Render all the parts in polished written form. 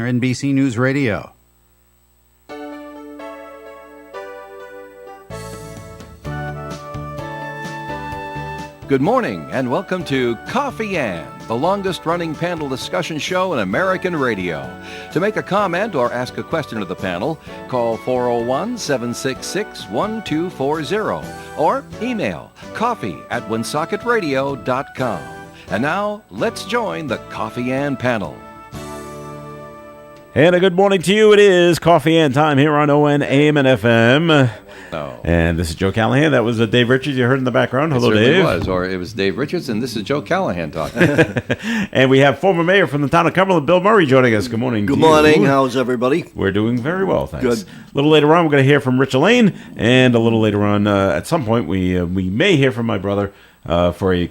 NBC News Radio. Good morning and welcome to Coffee Ann, the longest-running panel discussion show in American radio. To make a comment or ask a question of the panel, call 401-766-1240 or email coffee@woonsocket.radio.com. And now, let's join the Coffee Ann panel. And a good morning to you. It is Coffee Ann time here on ON, AM, and FM. Oh. And this is Joe Callahan. That was Dave Richards you heard in the background. Hello, Dave. It was Dave Richards, and this is Joe Callahan talking. And we have former mayor from the town of Cumberland, Bill Murray, joining us. Good morning. Good morning. How's everybody? We're doing very well, thanks. Good. A little later on, we're going to hear from Rich Elaine, and a little later on, at some point, we may hear from my brother for a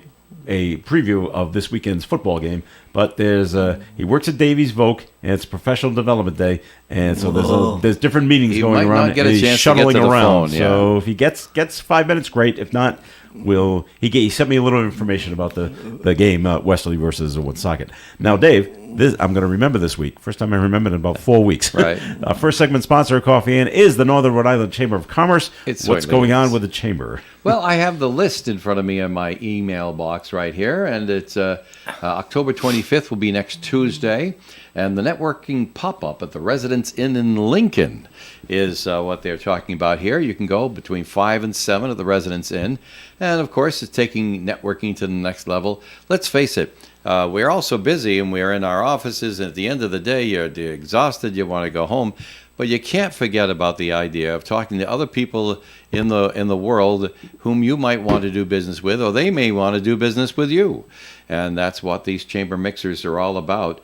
preview of this weekend's football game. But he works at Davies Voc, and it's Professional Development Day, and so there's different meetings going around. Not get a and he's chance shuttling to get to the around. phone, So if he gets 5 minutes, great. If not, he sent me a little information about the game Westerly versus Woonsocket. Now, Dave, I'm going to remember this week. First time I remembered in about 4 weeks. Right. Our first segment sponsor of Coffee Ann is the Northern Rhode Island Chamber of Commerce. What's going on with the chamber? Well, I have the list in front of me in my email box right here, and it's October 25th will be next Tuesday, and the networking pop-up at the Residence Inn in Lincoln is what they're talking about here. You can go between 5 and 7 at the Residence Inn, and of course, it's taking networking to the next level. Let's face it, we're all so busy, and we're in our offices, and at the end of the day, you're exhausted, you want to go home. But you can't forget about the idea of talking to other people in the world whom you might want to do business with, or they may want to do business with you. And that's what these chamber mixers are all about.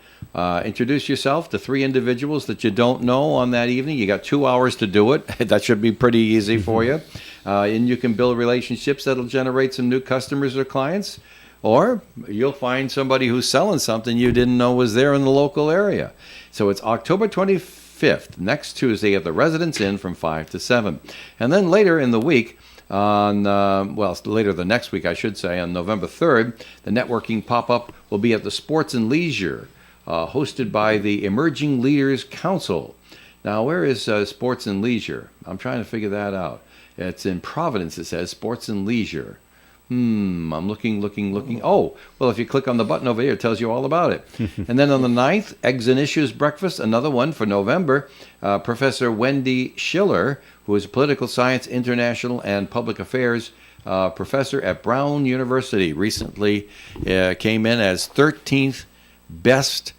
Introduce yourself to 3 individuals that you don't know on that evening. You got 2 hours to do it. That should be pretty easy for you. And you can build relationships that'll generate some new customers or clients. Or you'll find somebody who's selling something you didn't know was there in the local area. So it's October 25th, next Tuesday at the Residence Inn from 5 to 7. And then later in the week, later the next week, I should say, on November 3rd, the networking pop-up will be at the Sports and Leisure, hosted by the Emerging Leaders Council. Now, where is Sports and Leisure? I'm trying to figure that out. It's in Providence, it says, Sports and Leisure. I'm looking. Oh, well, if you click on the button over here, it tells you all about it. And then on the 9th, Eggs and Issues Breakfast, another one for November. Professor Wendy Schiller, who is a political science, international, and public affairs professor at Brown University, recently came in as 13th best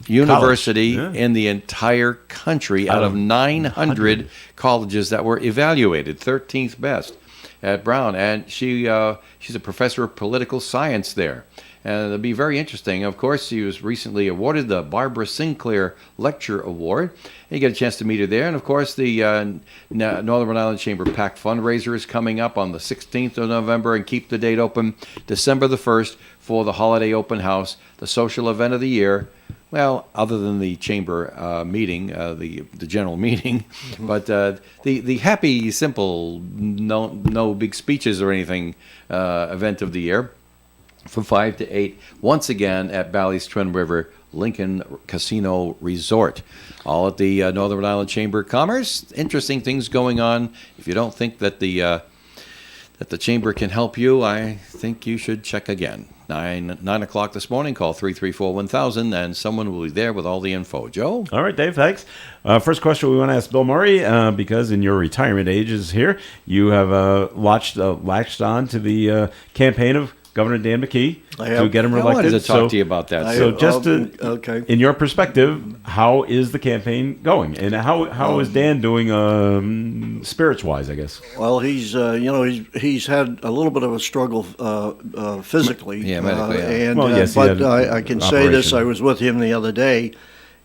university in the entire country out of 900 colleges that were evaluated, 13th best at Brown, and she's a professor of political science there. And it'll be very interesting. Of course, she was recently awarded the Barbara Sinclair Lecture Award. And you get a chance to meet her there. And of course, the Northern Rhode Island Chamber PAC fundraiser is coming up on the 16th of November, and keep the date open December the 1st for the holiday open house, the social event of the year. Well, other than the chamber meeting, the general meeting, but the happy, simple, no big speeches or anything event of the year from 5 to 8, once again at Bally's Twin River Lincoln Casino Resort, all at the Northern Rhode Island Chamber of Commerce. Interesting things going on. If you don't think that the chamber can help you, I think you should check again. 9 o'clock this morning, call 334-1000, and someone will be there with all the info. Joe? All right, Dave, thanks. First question we want to ask Bill Murray, because in your retirement age is here, you have latched on to the campaign of Governor Dan McKee to get him reelected. I wanted to talk to you about that. So just in your perspective, how is the campaign going? And how is Dan doing spirits-wise, I guess? Well, he's had a little bit of a struggle physically. Yeah, medically. Yeah. And, well, yes, but I can say this, I was with him the other day,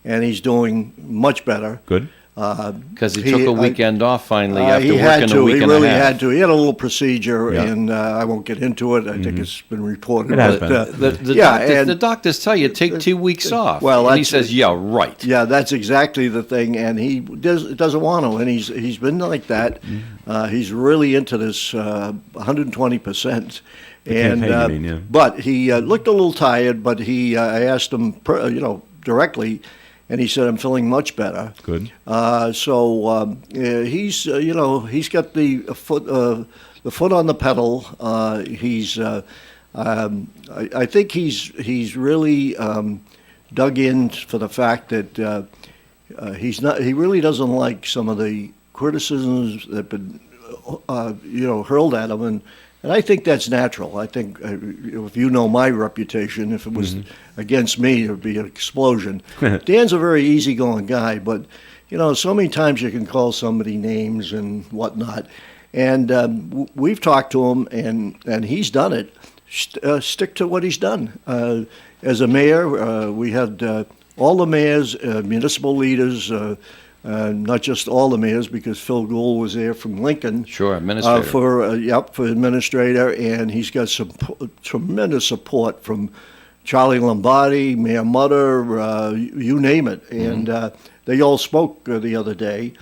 and he's doing much better. Good. Because he took a weekend off finally after he working had to. a week He and really a half. had to. He had a little procedure, Yeah. and I won't get into it. I think it's been reported. It has but, been. The doctors tell you take 2 weeks off. Well, and he says, yeah, right. Yeah, that's exactly the thing, and he doesn't want to, and he's been like that. He's really into this 120%. And campaign, you mean, yeah. but he looked a little tired. But I asked him, directly, and he said, "I'm feeling much better." Good. He's he's got the foot on the pedal. I think he's really dug in for the fact that he really doesn't like some of the criticisms that have been hurled at him, and I think that's natural. I think if you know my reputation, if it was against me, it would be an explosion. Dan's a very easygoing guy, but so many times you can call somebody names and whatnot, and we've talked to him, and he's done it. Stick to what he's done. As a mayor, we had all the mayors, municipal leaders. Not just all the mayors, because Phil Gould was there from Lincoln. Sure, administrator. For administrator, and he's got some tremendous support from Charlie Lombardi, Mayor Mutter, you name it. And they all spoke the other day,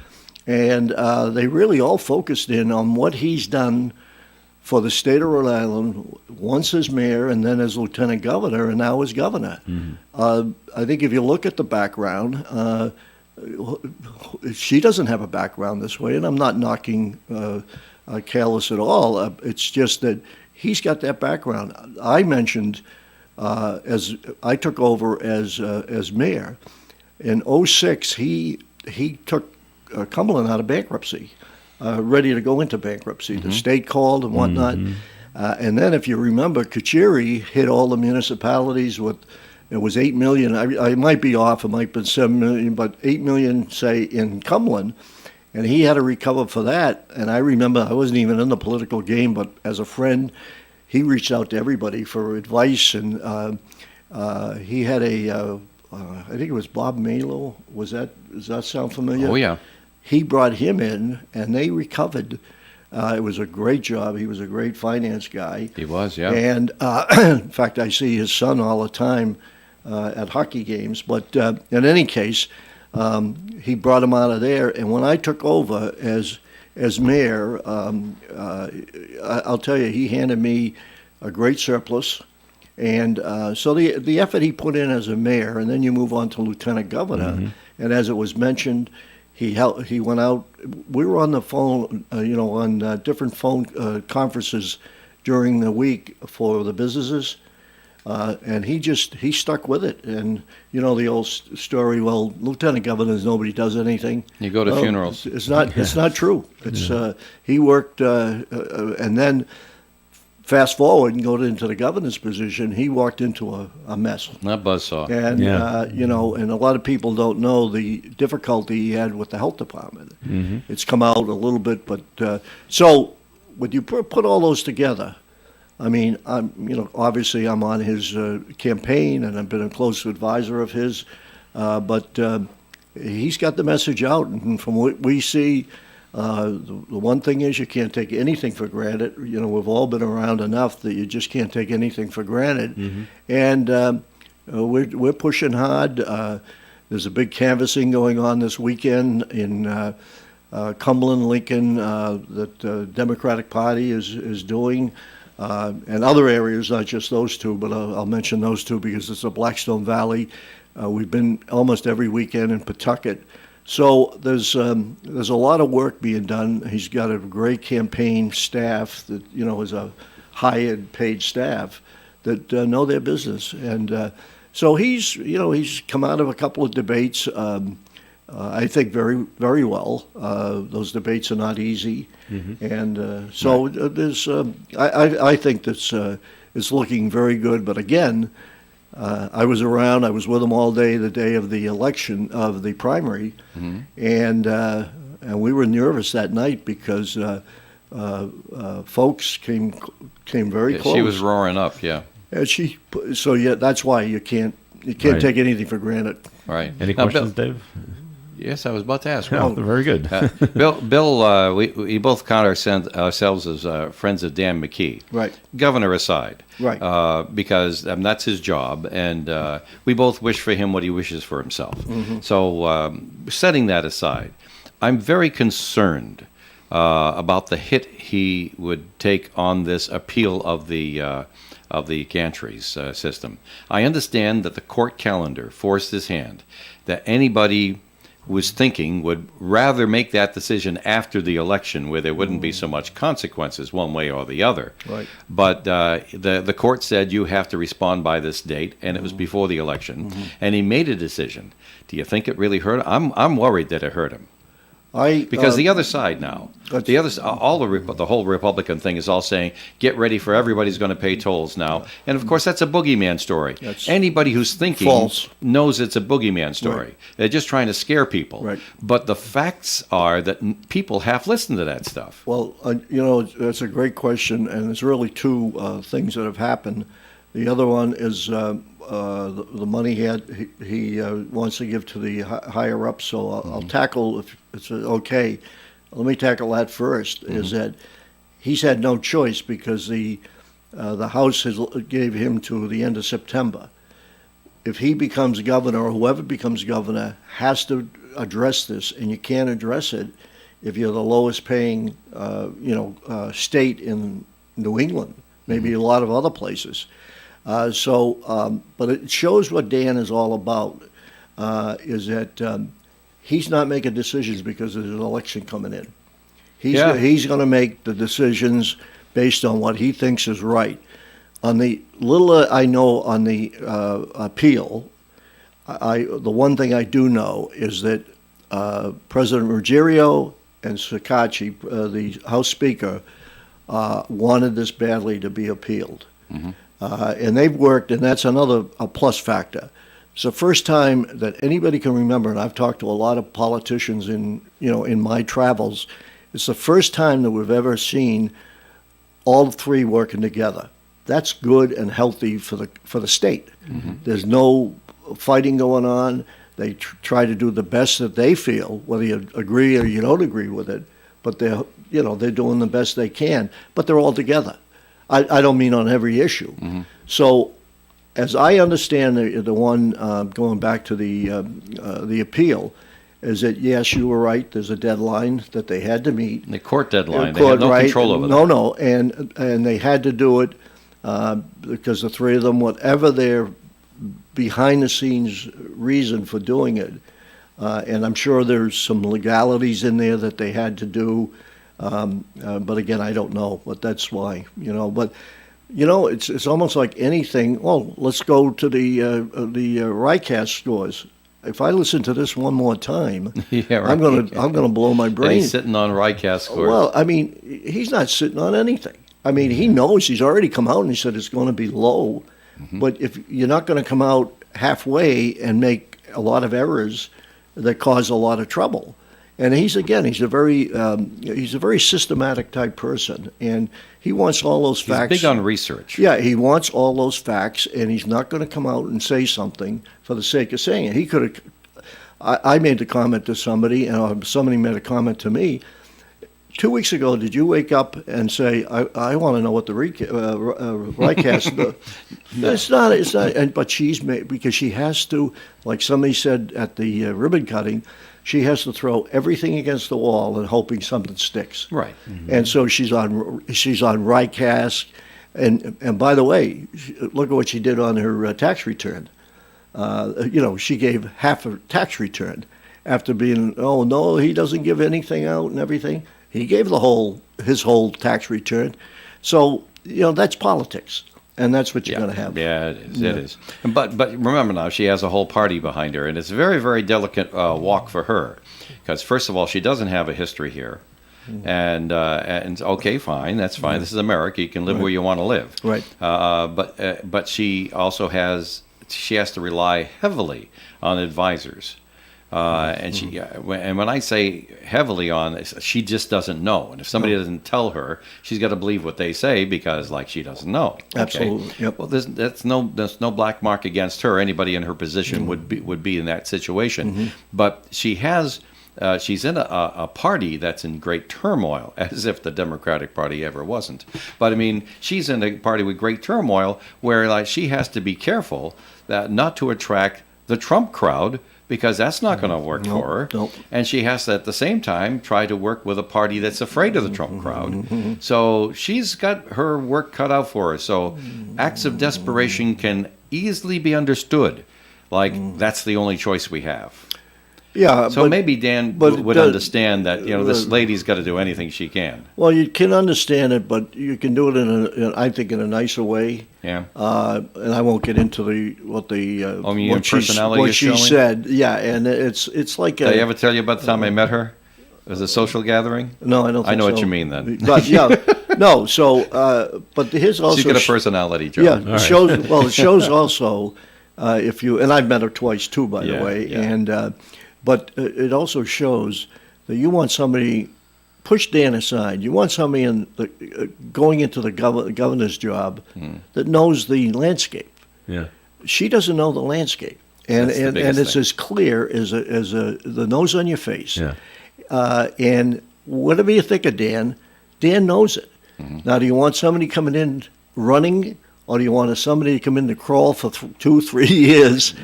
and they really all focused in on what he's done for the state of Rhode Island, once as mayor and then as lieutenant governor and now as governor. I think if you look at the background, she doesn't have a background this way, and I'm not knocking Careless at all. It's just that he's got that background. I mentioned as I took over as mayor in '06, he took Cumberland out of bankruptcy, ready to go into bankruptcy. The state called and whatnot, and then if you remember, Kachiri hit all the municipalities with. It was $8 million. I might be off. It might have been $7 million, but $8 million, say, in Cumberland, and he had to recover for that. And I remember I wasn't even in the political game, but as a friend, he reached out to everybody for advice. And he had I think it was Bob Malo. Does that sound familiar? Oh yeah. He brought him in, and they recovered. It was a great job. He was a great finance guy. He was, yeah. And in fact, I see his son all the time at hockey games. But in any case, he brought him out of there. And when I took over as mayor, I'll tell you, he handed me a great surplus. And so the effort he put in as a mayor, and then you move on to lieutenant governor, and as it was mentioned, he went out. We were on the phone, on different phone conferences during the week for the businesses, and he stuck with it. And the old story. Well, lieutenant governors, nobody does anything. You go to funerals. It's not true. It's he worked, and then fast forward and go into the governor's position. He walked into a mess. Not buzzsaw. And, and a lot of people don't know the difficulty he had with the health department. It's come out a little bit, but so when you put all those together, I mean, obviously I'm on his campaign and I've been a close advisor of his, but he's got the message out, and from what we see, the one thing is you can't take anything for granted. We've all been around enough that you just can't take anything for granted. And we're pushing hard. There's a big canvassing going on this weekend in Cumberland, Lincoln, that the Democratic Party is doing, and other areas, not just those two, but I'll mention those two because it's the Blackstone Valley. We've been almost every weekend in Pawtucket. So there's a lot of work being done. He's got a great campaign staff that is a hired, paid staff that know their business, and so he's come out of a couple of debates. I think very very well. Those debates are not easy, and so there's I think this is looking very good. But again. I was around. I was with him all day the day of the election, of the primary, and we were nervous that night because folks came very close. She was roaring up, yeah. And that's why you can't Right. take anything for granted. Right. Any Now, questions, Bill, Dave? yes, I was about to ask. Oh, very good. Bill, we both count ourselves as friends of Dan McKee. Right. Governor aside. Right. Because that's his job, and we both wish for him what he wishes for himself. So setting that aside, I'm very concerned about the hit he would take on this appeal of the of the gantries system. I understand that the court calendar forced his hand, that anybody was thinking would rather make that decision after the election where there wouldn't be so much consequences one way or the other. Right. But the court said you have to respond by this date, and it was before the election, and he made a decision. Do you think it really hurt him? I'm worried that it hurt him. Because the other side now, the whole Republican thing is all saying, get ready for everybody's going to pay tolls now. And of course, that's a boogeyman story. Anybody who's thinking false. knows it's a boogeyman story. Right. They're just trying to scare people. Right. But the facts are that people half listen to that stuff. Well, that's a great question, and there's really two things that have happened. The other one is the money he wants to give to the higher ups. So I'll tackle, if it's okay, let me tackle that first. Is that he's had no choice because the House gave him to the end of September. If he becomes governor, or whoever becomes governor has to address this, and you can't address it if you're the lowest paying state in New England, maybe a lot of other places. But it shows what Dan is all about, is that he's not making decisions because there's an election coming in. He's going to make the decisions based on what he thinks is right. On the little I know on the appeal, the one thing I do know is that President Ruggiero and Sakachi, the House Speaker, wanted this badly to be appealed. And they've worked, and that's a plus factor. It's the first time that anybody can remember, and I've talked to a lot of politicians in my travels. It's the first time that we've ever seen all three working together. That's good and healthy for the state. There's no fighting going on. They try to do the best that they feel, whether you agree or you don't agree with it. But they're doing the best they can. But they're all together. I don't mean on every issue. So, as I understand the one going back to the appeal, is that yes, you were right. There's a deadline that they had to meet. The court deadline. They had no control over that. No, and they had to do it because the three of them, whatever their behind the scenes reason for doing it, and I'm sure there's some legalities in there that they had to do. But again, I don't know, but that's why, But it's almost like anything. Well, let's go to the Rycast stores. If I listen to this one more time, I'm gonna blow my brain. And he's sitting on Rycast scores. Well, I mean, he's not sitting on anything. I mean, he knows he's already come out and he said it's going to be low. But if you're not going to come out halfway and make a lot of errors that cause a lot of trouble. And he's a very systematic type person, and he wants all those facts. He's big on research. Yeah, he wants all those facts, and he's not going to come out and say something for the sake of saying it. He could have. I made the comment to somebody, and somebody made a comment to me. 2 weeks ago, did you wake up and say, "I want to know what the Rycast"? No. It's not. But she's made, because she has to, like somebody said at the ribbon cutting. She has to throw everything against the wall and hoping something sticks. Right. And so she's on Rycast, and by the way, look at what she did on her tax return. She gave half a tax return after being, oh no, he doesn't give anything out and everything. He gave his whole tax return. So that's politics. And that's what you're going to have. Yeah, it is. It is. But remember now, she has a whole party behind her, and it's a very, very delicate walk for her. Because first of all, she doesn't have a history here, and okay, fine, that's fine. This is America. You can live where you want to live. Right. But she also has to rely heavily on advisors. And when I say heavily on, she just doesn't know. And if somebody doesn't tell her, she's got to believe what they say because, she doesn't know. Okay? Absolutely. Yep. Well, there's no black mark against her. Anybody in her position would be in that situation. But she has. She's in a party that's in great turmoil, as if the Democratic Party ever wasn't. But I mean, she's in a party with great turmoil where she has to be careful that not to attract the Trump crowd because that's not going to work for her. no. And she has to, at the same time, try to work with a party that's afraid of the Trump crowd. So she's got her work cut out for her. So acts of desperation can easily be understood. Like, that's the only choice we have. Yeah. So but, maybe Dan but would the- understand that, this lady's got to do anything she can. Well, you can understand it, but you can do it I think, in a nicer way. Yeah. And I won't get into what you mean what personality what is she showing? said. Yeah, and it's like Did I ever tell you about the time I met her? It was a social gathering? no, I don't. Think I know what so. you mean then. But yeah, no. So, but here's also She's got a personality, Joe. Yeah, it shows. Well, it shows also if you and I've met her twice too, by Yeah, the way. yeah. And but it also shows that you want somebody. Push Dan aside. You want somebody going into the governor's job that knows the landscape. Yeah. She doesn't know the landscape, and That's the and biggest it's thing. as clear as the nose on your face. Yeah. And whatever you think of Dan knows it. Mm-hmm. Now, do you want somebody coming in running, or do you want somebody to come in to crawl for 2-3 years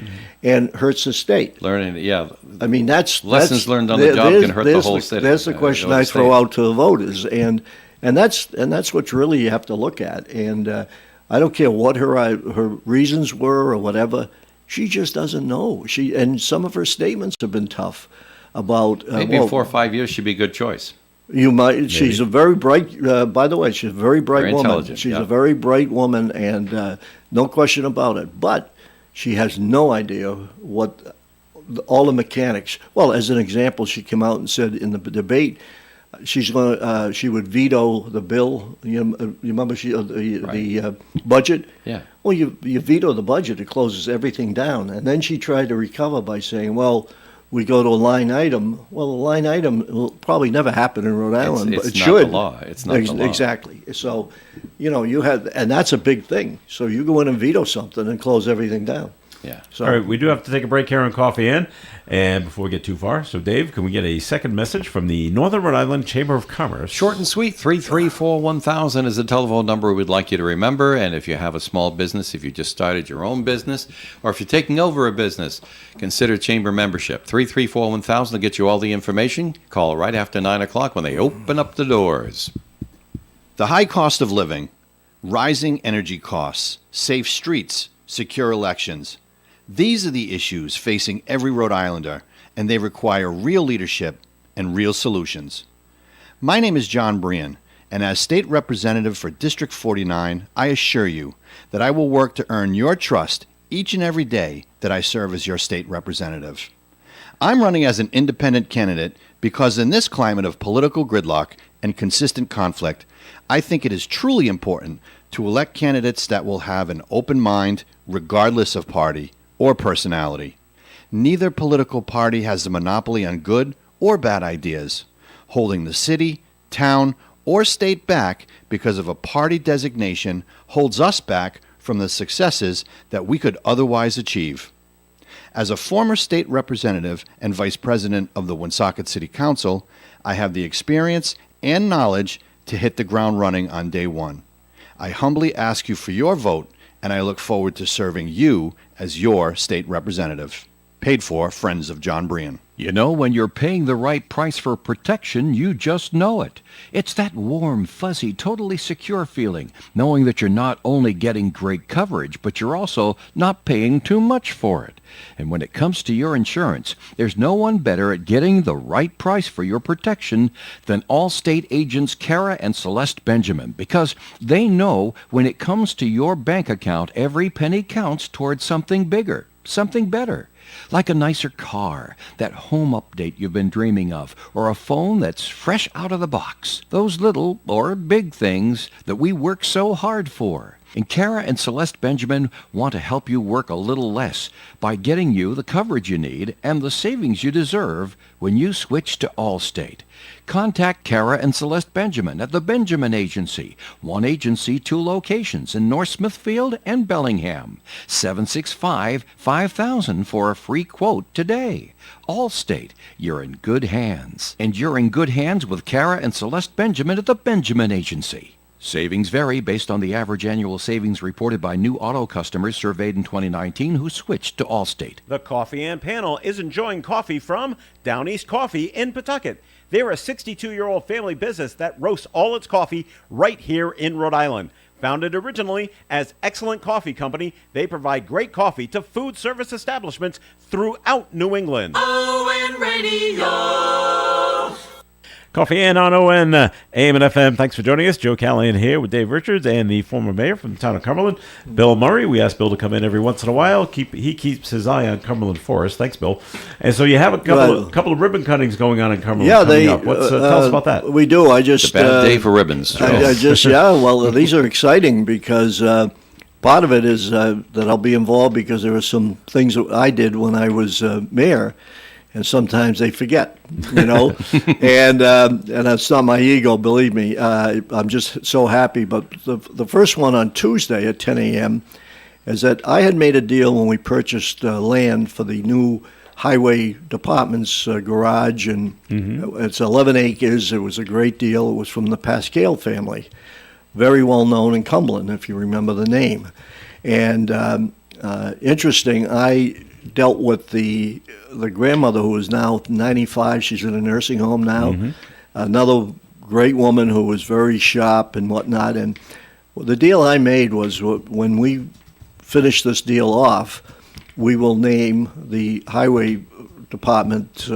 and hurts the state? Learning, yeah. I mean, that's Lessons learned on the job can hurt the whole city. There's the question I throw out to the voters, and that's what really you have to look at. And I don't care what her reasons were or whatever. She just doesn't know. And some of her statements have been tough about Maybe in 4 or 5 years she'd be a good choice. you might. She's a very bright. By the way, she's a very bright Very woman. intelligent, She's yeah. a very bright woman, and no question about it. But she has no idea what all the mechanics. Well, as an example, she came out and said in the debate, she's going. She would veto the bill. You remember the budget. Yeah. Well, you veto the budget, it closes everything down, and then she tried to recover by saying, well. We go to a line item. Well, a line item will probably never happen in Rhode Island, it's but it not should. the law. It's not the law. Exactly. So, you had, and that's a big thing. So you go in and veto something and close everything down. Yeah. So, All right, we do have to take a break here on Coffee In, and before we get too far, so Dave, can we get a second message from the Northern Rhode Island Chamber of Commerce? Short and sweet, 334-1000 is the telephone number we'd like you to remember. And if you have a small business, if you just started your own business, or if you're taking over a business, consider chamber membership. 334-1000 will get you all the information. Call right after 9 o'clock when they open up the doors. The high cost of living, rising energy costs, safe streets, secure elections. These are the issues facing every Rhode Islander, and they require real leadership and real solutions. My name is John Brian, and as State Representative for District 49, I assure you that I will work to earn your trust each and every day that I serve as your state representative. I'm running as an independent candidate because in this climate of political gridlock and consistent conflict, I think it is truly important to elect candidates that will have an open mind regardless of party or personality. Neither political party has the monopoly on good or bad ideas, holding the city, town, or state back because of a party designation holds us back from the successes that we could otherwise achieve. As a former state representative and vice president of the Woonsocket City Council, I have the experience and knowledge to hit the ground running on day one. I humbly ask you for your vote, and I look forward to serving you as your state representative. Paid for, Friends of John Brian. You know, when you're paying the right price for protection, you just know it. It's that warm, fuzzy, totally secure feeling, knowing that you're not only getting great coverage, but you're also not paying too much for it. And when it comes to your insurance, there's no one better at getting the right price for your protection than Allstate agents Kara and Celeste Benjamin, because they know when it comes to your bank account, every penny counts towards something bigger, something better. Like a nicer car, that home update you've been dreaming of, or a phone that's fresh out of the box. Those little or big things that we work so hard for. And Kara and Celeste Benjamin want to help you work a little less by getting you the coverage you need and the savings you deserve when you switch to Allstate. Contact Kara and Celeste Benjamin at the Benjamin Agency. One agency, 2 locations in North Smithfield and Bellingham. 765-5000 for a free quote today. Allstate, you're in good hands. And you're in good hands with Kara and Celeste Benjamin at the Benjamin Agency. Savings vary based on the average annual savings reported by new auto customers surveyed in 2019 who switched to Allstate. The Coffee and Panel is enjoying coffee from Down East Coffee in Pawtucket. They're a 62-year-old family business that roasts all its coffee right here in Rhode Island. Founded originally as Excellent Coffee Company, they provide great coffee to food service establishments throughout New England. ON Radio. Coffee and on ON, AM and FM. Thanks for joining us. Joe Callahan here with Dave Richards and the former mayor from the town of Cumberland, Bill Murray. We ask Bill to come in every once in a while. He keeps his eye on Cumberland Forest. Thanks, Bill. And so you have a couple of ribbon cuttings going on in Cumberland. Yeah, coming up. Tell us about that. We do. I just It's a bad day for ribbons, Joe. I just well, these are exciting because part of it is that I'll be involved because there were some things that I did when I was mayor, and sometimes they forget, and that's not my ego, believe me. I'm just so happy. But the first one on Tuesday at 10 a.m. is that I had made a deal when we purchased land for the new highway department's garage, and it's 11 acres. It was a great deal. It was from the Pascal family, very well known in Cumberland, if you remember the name. And interesting, I dealt with the grandmother who is now 95. She's in a nursing home now. Another great woman who was very sharp and whatnot. And the deal I made was when we finish this deal off, we will name the highway department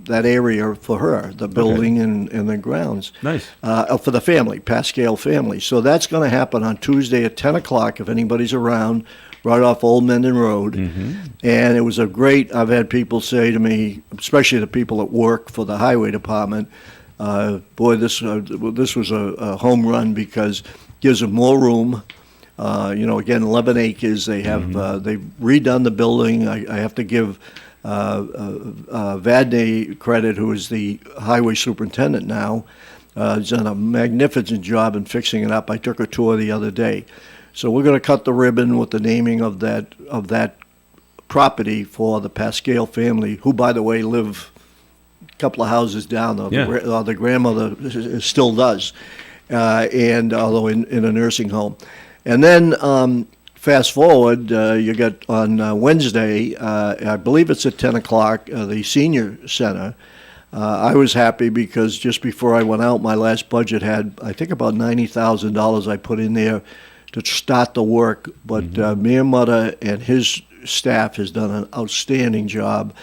that area for her, the building and the grounds. Nice. For the family, Pascal family. So that's going to happen on Tuesday at 10 o'clock if anybody's around, right off Old Mendon Road. And it was I've had people say to me, especially the people that work for the highway department, boy, this was a home run because it gives them more room. Again, 11 acres. They have they've redone the building. I have to give Vadney credit, who is the highway superintendent now. He's done a magnificent job in fixing it up. I took a tour the other day. So we're going to cut the ribbon with the naming of that property for the Pascal family, who, by the way, live a couple of houses down. The grandmother still does, and although in a nursing home. And then fast forward, you get on Wednesday, I believe it's at 10 o'clock, the senior center. I was happy because just before I went out, my last budget had, I think, about $90,000 I put in there to start the work. But Mayor Mutter and his staff has done an outstanding job.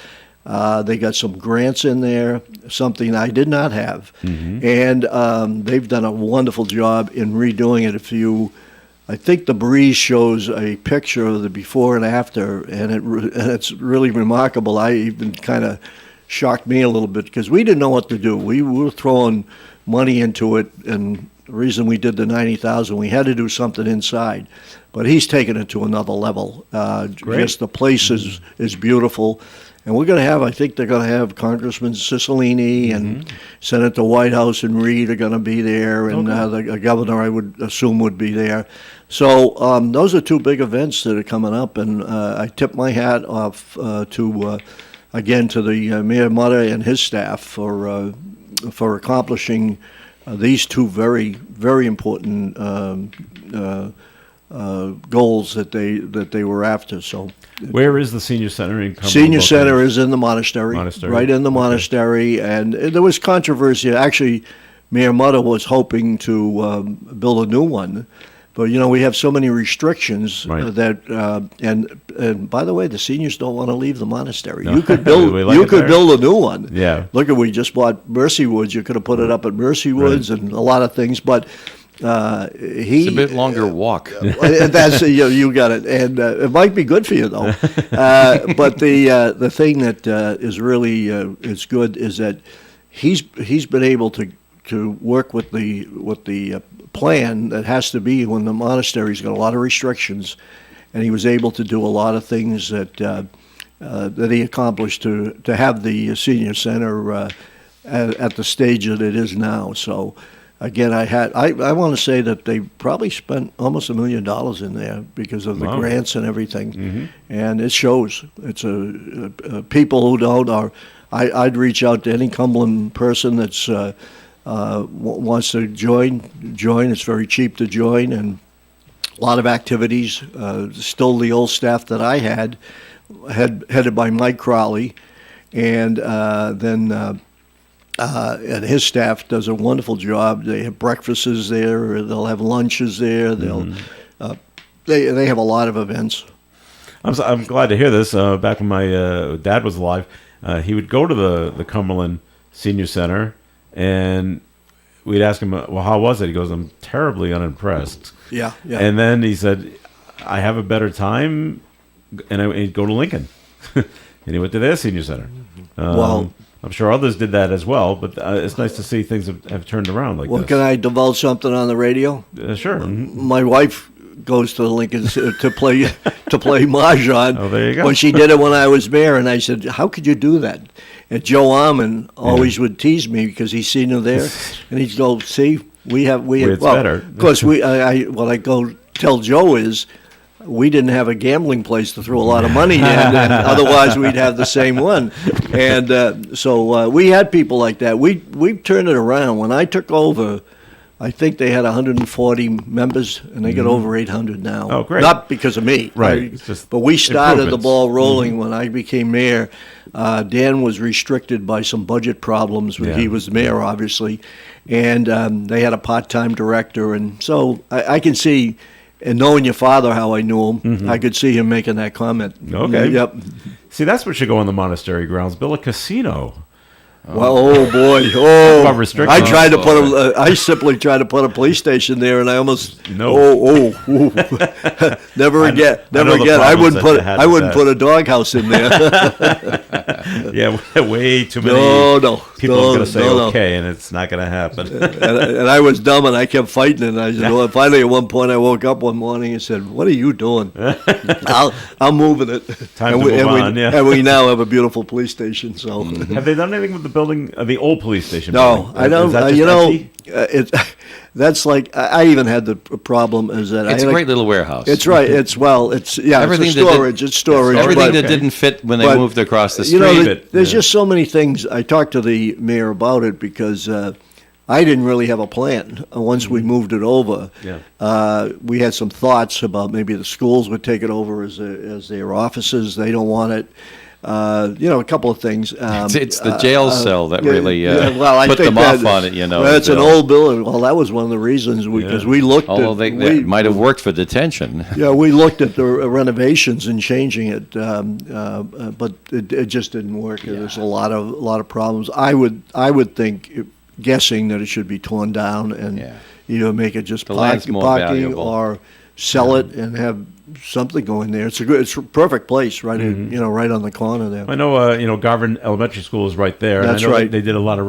They got some grants in there, something I did not have. And they've done a wonderful job in redoing it. I think the breeze shows a picture of the before and after, and it's really remarkable. I even kind of shocked me a little bit because we didn't know what to do. We were throwing money into it, and the reason we did the $90,000, we had to do something inside. But he's taken it to another level. Just the place is beautiful. And we're going to have, I think they're going to have Congressman Cicilline and Senator Whitehouse and Reed are going to be there, and the governor, I would assume, would be there. So those are two big events that are coming up, and I tip my hat off again to the Mayor Mutter and his staff for accomplishing these two very, very important goals that they were after. So, where is the senior center in Cumberland? Senior center is in the monastery, right in the monastery, and there was controversy. Actually, Mayor Mutter was hoping to build a new one, but we have so many restrictions that and by the way, the seniors don't want to leave the monastery. No. You could build build a new one. Yeah. Look, we just bought Mercy Woods. You could have put it up at Mercy Woods and a lot of things, but. It's a bit longer walk. That's you got it, and it might be good for you though. But the thing that is really is good is that he's been able to work with the plan that has to be when the monastery's got a lot of restrictions, and he was able to do a lot of things that he accomplished to have the senior center at the stage that it is now. So. Again, I want to say that they probably spent almost $1 million in there because of the grants and everything, and it shows. It's people who don't are. I'd reach out to any Cumberland person that's wants to join. It's very cheap to join, and a lot of activities. Still the old staff that I had, headed by Mike Crowley, and then and his staff does a wonderful job. They have breakfasts there. They'll have lunches there. They have a lot of events. I'm glad to hear this. Back when my dad was alive, he would go to the Cumberland Senior Center, and we'd ask him, well, how was it? He goes, I'm terribly unimpressed. Yeah. And then he said, I have a better time, and he'd go to Lincoln. And he went to their senior center. Well, I'm sure others did that as well, but it's nice to see things have turned around like well, this. can I divulge something on the radio? Sure. My wife goes to Lincoln to play mahjong. Oh, there you go. When she did it when I was mayor, and I said, "How could you do that?" And Joe Armand always would tease me because he's seen her there, and he'd go, "See, we have It's well, better." Of course, what I go tell Joe is, we didn't have a gambling place to throw a lot of money in, and otherwise we'd have the same one. And so we had people like that. We've turned it around. When I took over, I think they had 140 members, and they got over 800 now. Oh, great. Not because of me. Right. It's just But we started the improvements. ball rolling when I became mayor. Dan was restricted by some budget problems when Yeah. he was mayor, obviously. And they had a part-time director. And so I can see, and knowing your father, how I knew him, I could see him making that comment. Okay. Yep. See, that's what should go on the monastery grounds. Build a casino. Well, oh boy, oh! about restrictions. I tried to put I simply tried to put a police station there, and I almost No. never I again, know never the again. I problems wouldn't that put you had I with wouldn't that. put a doghouse in there. Yeah, way too many No, people no, are going to say no, no. okay, and it's not going to happen. and I was dumb, and I kept fighting it. And I said, well, finally, at one point, I woke up one morning and said, "What are you doing?" I'm moving it. Time and to move on, yeah. And we now have a beautiful police station. So. Have they done anything with the building, the old police station? No, building? I don't. Is that just You know, empty? that's like I even had the problem is that It's I a had great little warehouse. It's right. It's Everything it's that did- storage. It's storage. Everything but- that didn't fit when they but, moved across the You street. know, Leave there- it, there's yeah. just so many things. I talked to the mayor about it because I didn't really have a plan. Once we moved it over, Yeah. we had some thoughts about maybe the schools would take it over as their offices. They don't want it. A couple of things. It's the jail cell that really I put think them off that- on it, you know. Well, it's an Bill. old building. Well, that was one of the reasons because we looked Although at. they might have worked for detention. Yeah, we looked at the renovations and changing it, but it just didn't work. There's a lot of problems. I would think, guessing that it should be torn down and Yeah. either make it just The land's more parking valuable. or sell it and have something going there. It's a perfect place, right? Right on the corner there. I know, Garvin Elementary School is right there. That's and I know right. They did a lot of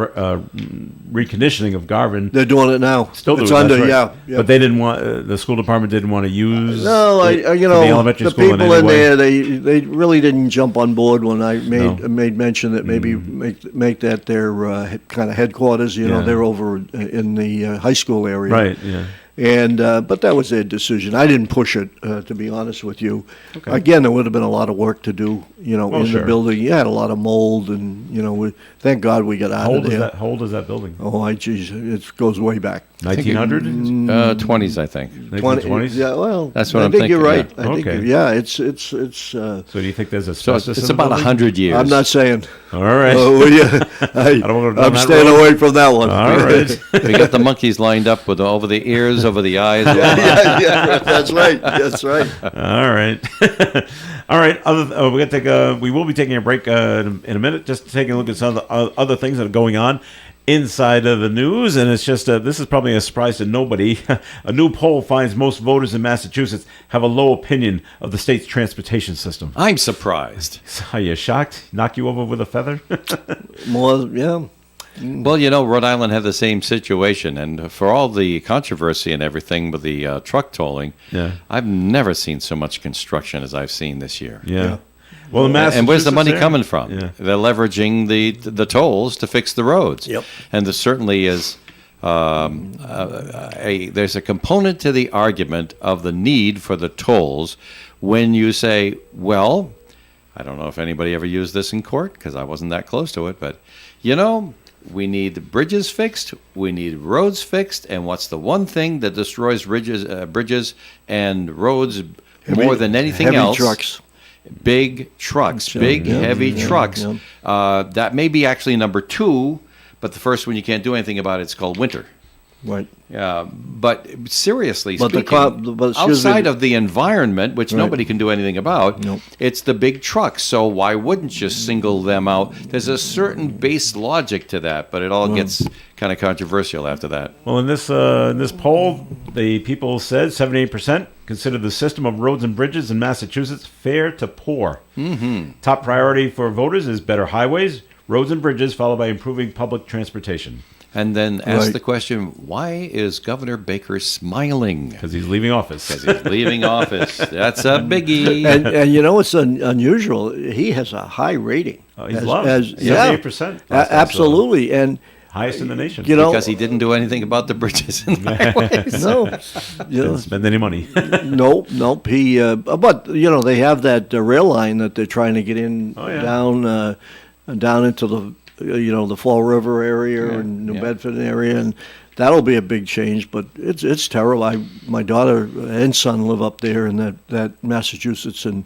reconditioning of Garvin. They're doing it now. Still it's do it, under, that's right. yeah. But they didn't want the school department didn't want to use. No, the the elementary school people in in any way. there, they really didn't jump on board when I made No. made mention that maybe make that their kind of headquarters. Yeah. They're over in the high school area, Right. Yeah. And but that was their decision. I didn't push it, to be honest with you. Okay. Again, there would have been a lot of work to do, in sure. the building. You had a lot of mold, and thank God we got How out old of is there. that? How old is that building? Oh, geez, it goes way back. 1900. 20s, I think. 1920s. Yeah, well, That's what I I'm think you're thinking, right. I think Okay. it's. So do you think there's a So it's about 100 years. I'm not saying. All right. Oh, yeah. don't wanna go down I'm that staying road. away from that one. All right. We got the monkeys lined up with over the ears, over the eyes. yeah, that's right. That's right. All right. All right. We will be taking a break in a minute, just taking a look at some of the other things that are going on inside of the news. And it's just this is probably a surprise to nobody. A new poll finds most voters in Massachusetts have a low opinion of the state's transportation system. I'm surprised. Are you shocked? Knock you over with a feather? More, yeah. Well, Rhode Island had the same situation, and for all the controversy and everything with the truck tolling, Yeah. I've never seen so much construction as I've seen this year. Yeah. Well, the And where's the Massachusetts money area- coming from? Yeah. They're leveraging the tolls to fix the roads. Yep. And there certainly is there's a component to the argument of the need for the tolls when you say, well, I don't know if anybody ever used this in court because I wasn't that close to it, but We need bridges fixed. We need roads fixed. And what's the one thing that destroys bridges and roads more than anything heavy else? trucks. Big trucks, big heavy trucks. That may be actually number 2, but the first one you can't do anything about. It's called winter. Right. But seriously But speaking, outside of the environment, which Right. nobody can do anything about, Nope. it's the big trucks. So why wouldn't you single them out? There's a certain base logic to that, but it all gets kind of controversial after that. Well, in this poll, the people said 78% consider the system of roads and bridges in Massachusetts fair to poor. Mm-hmm. Top priority for voters is better highways, roads and bridges, followed by improving public transportation. And then ask Right. the question, why is Governor Baker smiling? Because he's leaving office. He's leaving office. That's a biggie. And you know, it's unusual. He has a high rating. He's loved. 78%. Yeah, absolutely. And, Highest in the nation. you know, Because he didn't do anything about the bridges and highways. no, you know, Didn't spend any money. nope. He, but you know, they have that rail line that they're trying to get in down into the the Fall River area and New Bedford area, and that'll be a big change. But it's terrible. My daughter and son live up there in that Massachusetts, and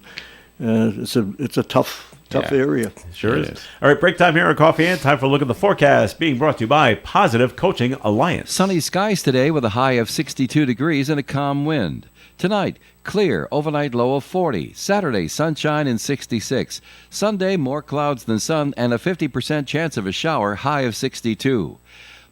it's a tough area. Sure is. All right, break time here on Coffee and time for a look at the forecast, being brought to you by Positive Coaching Alliance. Sunny skies today with a high of 62 degrees and a calm wind. Tonight, clear, overnight low of 40. Saturday, sunshine and 66. Sunday, more clouds than sun and a 50% chance of a shower, high of 62.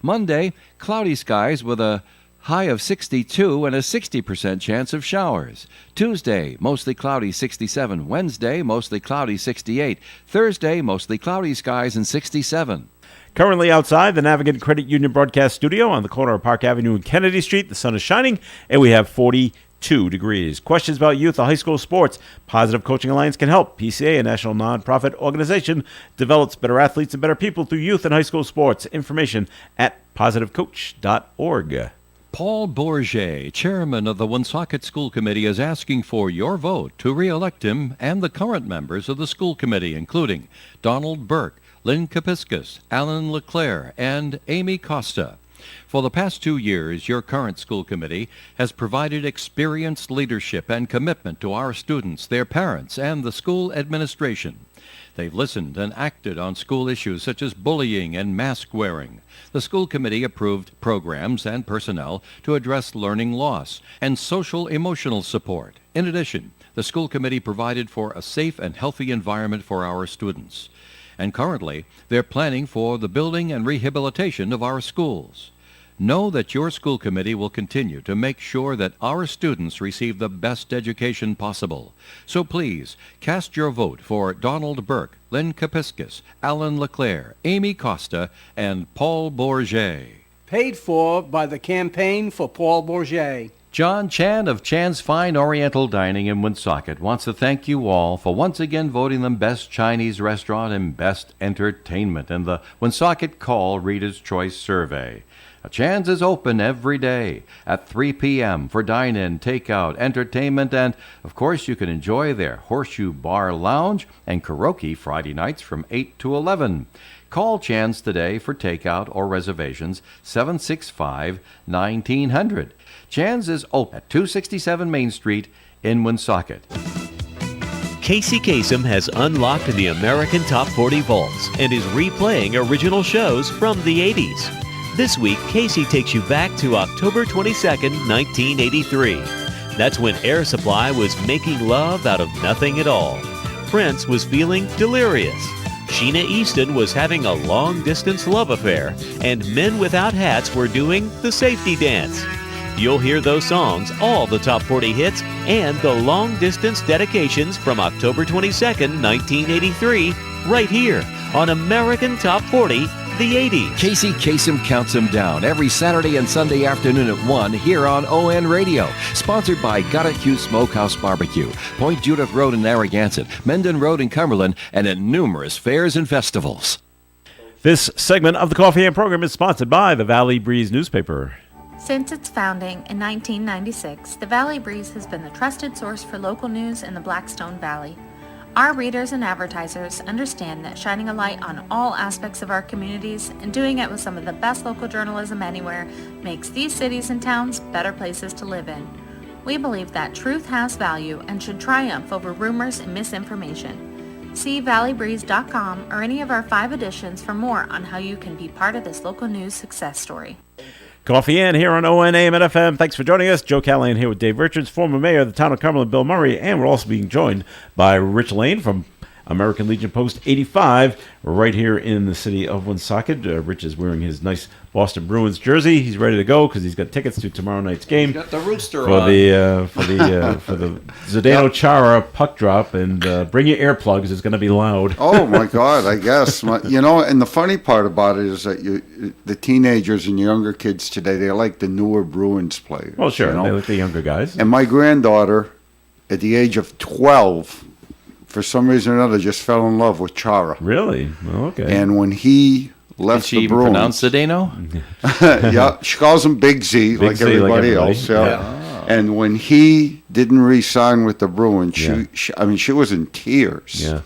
Monday, cloudy skies with a high of 62 and a 60% chance of showers. Tuesday, mostly cloudy, 67. Wednesday, mostly cloudy, 68. Thursday, mostly cloudy skies and 67. Currently outside the Navigant Credit Union broadcast studio on the corner of Park Avenue and Kennedy Street, the sun is shining, and we have 42 degrees. Questions about youth or high school sports? Positive Coaching Alliance can help. PCA, a national nonprofit organization, develops better athletes and better people through youth and high school sports. Information at positivecoach.org. Paul Bourget, chairman of the Woonsocket School Committee, is asking for your vote to re-elect him and the current members of the school committee, including Donald Burke, Lynn Kapiskas, Alan LeClaire, and Amy Costa. For the past 2 years, your current school committee has provided experienced leadership and commitment to our students, their parents, and the school administration. They've listened and acted on school issues such as bullying and mask wearing. The school committee approved programs and personnel to address learning loss and social-emotional support. In addition, the school committee provided for a safe and healthy environment for our students. And currently, they're planning for the building and rehabilitation of our schools. Know that your school committee will continue to make sure that our students receive the best education possible. So please, cast your vote for Donald Burke, Lynn Kapiskas, Alan LeClaire, Amy Costa, and Paul Bourget. Paid for by the Campaign for Paul Bourget. John Chan of Chan's Fine Oriental Dining in Woonsocket wants to thank you all for once again voting them Best Chinese Restaurant and Best Entertainment in the Woonsocket Call Reader's Choice Survey. Chan's is open every day at 3 p.m. for dine-in, takeout, entertainment, and, of course, you can enjoy their Horseshoe Bar Lounge and karaoke Friday nights from 8 to 11. Call Chan's today for takeout or reservations, 765-1900. Chan's is open at 267 Main Street in Woonsocket. Casey Kasem has unlocked the American Top 40 vaults and is replaying original shows from the 80s. This week, Casey takes you back to October 22nd, 1983. That's when Air Supply was making love out of nothing at all. Prince was feeling delirious. Sheena Easton was having a long-distance love affair, and Men Without Hats were doing the safety dance. You'll hear those songs, all the top 40 hits, and the long-distance dedications from October 22nd, 1983, right here on American Top 40, the 80s. Casey Kasem counts them down every Saturday and Sunday afternoon at 1 here on ON Radio. Sponsored by Got It Cute Smokehouse Barbecue, Point Judith Road in Narragansett, Mendon Road in Cumberland, and at numerous fairs and festivals. This segment of the Coffee and program is sponsored by the Valley Breeze newspaper. Since its founding in 1996, the Valley Breeze has been the trusted source for local news in the Blackstone Valley. Our readers and advertisers understand that shining a light on all aspects of our communities and doing it with some of the best local journalism anywhere makes these cities and towns better places to live in. We believe that truth has value and should triumph over rumors and misinformation. See valleybreeze.com or any of our 5 editions for more on how you can be part of this local news success story. Coffee in here on ONAM and FM. Thanks for joining us. Joe Callahan here with Dave Richards, former mayor of the town of Cumberland, Bill Murray, and we're also being joined by Rich Lane from American Legion Post 85 right here in the city of Woonsocket. Rich is wearing his nice Boston Bruins jersey. He's ready to go because he's got tickets to tomorrow night's game. Got the rooster for on. for the Zdeno Chara puck drop, and bring your earplugs. It's going to be loud. Oh my God! I guess and the funny part about it is that the teenagers and younger kids today, they like the newer Bruins players. Well, sure, they like the younger guys. And my granddaughter, at the age of 12, for some reason or another, just fell in love with Chara. Really? Well, okay. And when he Did left she the even Bruins, pronounce Zdeno? yeah, she calls him Big Z, Big like Z, everybody like else. everybody. Yeah. And when he didn't re-sign with the Bruins, Yeah. she was in tears. Yeah.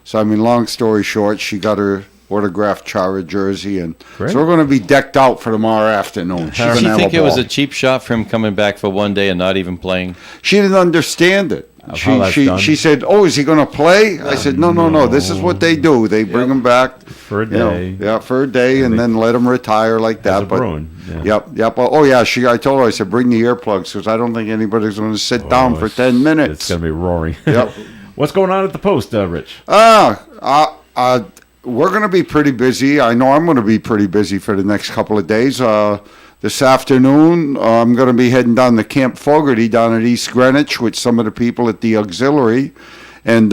So, long story short, she got her autographed Chara jersey, and Great. so we're going to be decked out for tomorrow afternoon. She's Did gonna she have think a it was ball. a cheap shot for him coming back for one day and not even playing? She didn't understand it. how that's done? She said, "Oh, is he going to play?" I said, "No. This is what they do. They bring him back For a day. for a day, and then let him retire like that." As a Bruin. Yeah. Yep. Oh yeah. I told her. I said, "Bring the earplugs because I don't think anybody's going to sit down for 10 minutes." It's going to be roaring. Yep. What's going on at the Post, Rich? We're going to be pretty busy. I know I'm going to be pretty busy for the next couple of days. This afternoon, I'm going to be heading down to Camp Fogarty down at East Greenwich with some of the people at the auxiliary, and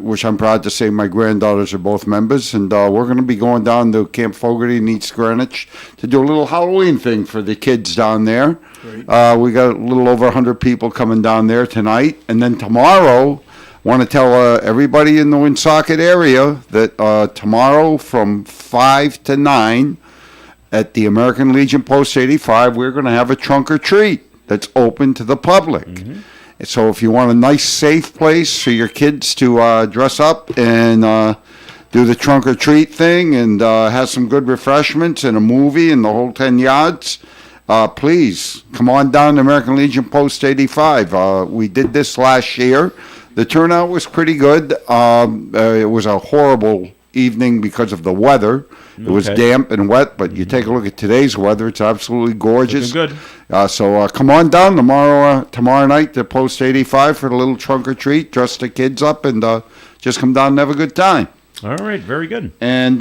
which I'm proud to say my granddaughters are both members. And we're going to be going down to Camp Fogarty in East Greenwich to do a little Halloween thing for the kids down there. We got a little over 100 people coming down there tonight. And then tomorrow, want to tell everybody in the Woonsocket area that tomorrow from 5 to 9 at the American Legion Post 85, we're going to have a trunk or treat that's open to the public. Mm-hmm. And so if you want a nice, safe place for your kids to dress up and do the trunk or treat thing and have some good refreshments and a movie and the whole 10 yards, please come on down to American Legion Post 85. We did this last year. The turnout was pretty good. It was a horrible evening because of the weather. It was Okay. damp and wet, but you take a look at today's weather; it's absolutely gorgeous. Looking good. So come on down tomorrow night to Post 85 for the little trunk or treat. Dress the kids up and just come down and have a good time. All right, very good. And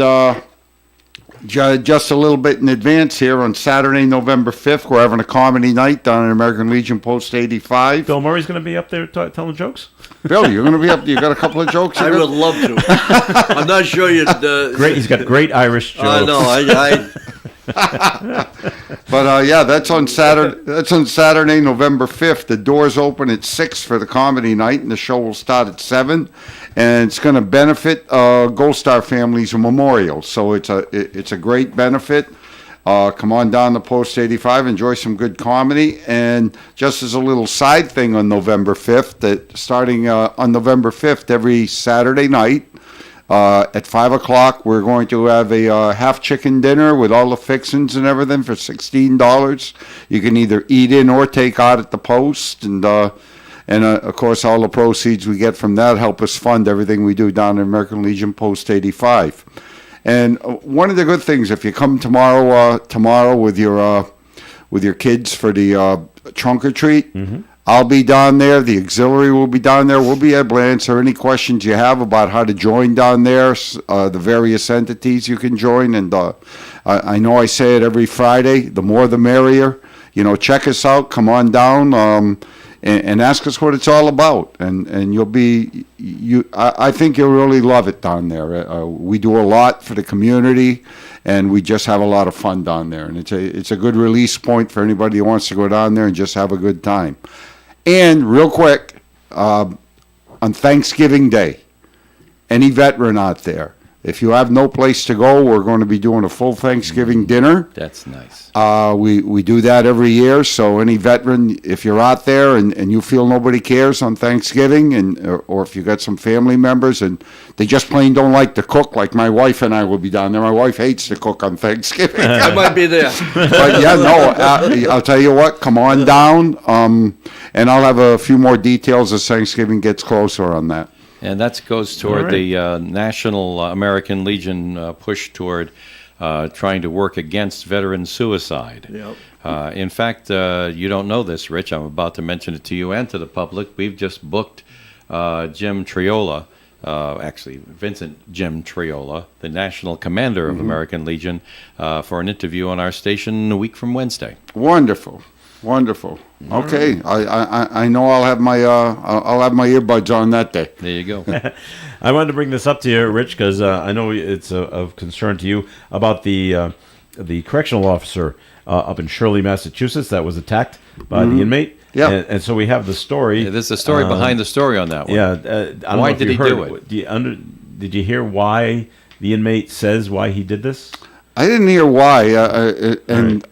just a little bit in advance here, on Saturday, November 5th, we're having a comedy night down at American Legion Post 85. Bill Murray's going to be up there telling jokes? Bill, you're going to be up. You got a couple of jokes? I would love to. I'm not sure you'd. Great. He's got great Irish jokes. I know. But that's on Saturday. That's on Saturday, November 5th. The doors open at 6 for the comedy night, and the show will start at 7. And it's going to benefit Gold Star Families Memorial. So it's a great benefit. Come on down to Post 85, enjoy some good comedy. And just as a little side thing on November 5th, that starting on November 5th, every Saturday night at 5 o'clock, we're going to have a half chicken dinner with all the fixings and everything for $16. You can either eat in or take out at the Post. And of course, all the proceeds we get from that help us fund everything we do down at American Legion Post 85. And one of the good things, if you come tomorrow with your kids for the trunk or treat, I'll be down there. The auxiliary will be down there. We'll be able to answer any questions you have about how to join down there, the various entities you can join. And I know I say it every Friday, the more the merrier. Check us out. Come on down. And ask us what it's all about, and I think you'll really love it down there. We do a lot for the community, and we just have a lot of fun down there, and it's a good release point for anybody who wants to go down there and just have a good time. And real quick, on Thanksgiving Day, any veteran out there If you have no place to go, we're going to be doing a full Thanksgiving dinner. That's nice. We do that every year. So any veteran, if you're out there and you feel nobody cares on Thanksgiving, or if you got some family members and they just plain don't like to cook, like my wife and I will be down there. My wife hates to cook on Thanksgiving. I might be there. But yeah, no, I'll tell you what, come on down, and I'll have a few more details as Thanksgiving gets closer on that. And that goes toward All right. the National American Legion push toward trying to work against veteran suicide. Yep. In fact, you don't know this, Rich. I'm about to mention it to you and to the public. We've just booked Jim Triola, actually Vincent Jim Triola, the National Commander of American Legion, for an interview on our station a week from Wednesday. Wonderful. Wonderful. Okay, I know I'll have my earbuds on that day. There you go. I wanted to bring this up to you, Rich, because I know it's of concern to you about the correctional officer up in Shirley, Massachusetts, that was attacked by the inmate. Yeah. And so we have the story. Yeah, there's a story behind the story on that one. Yeah. I don't know Why if did you he heard do it? Did you hear why the inmate says why he did this? I didn't hear why, and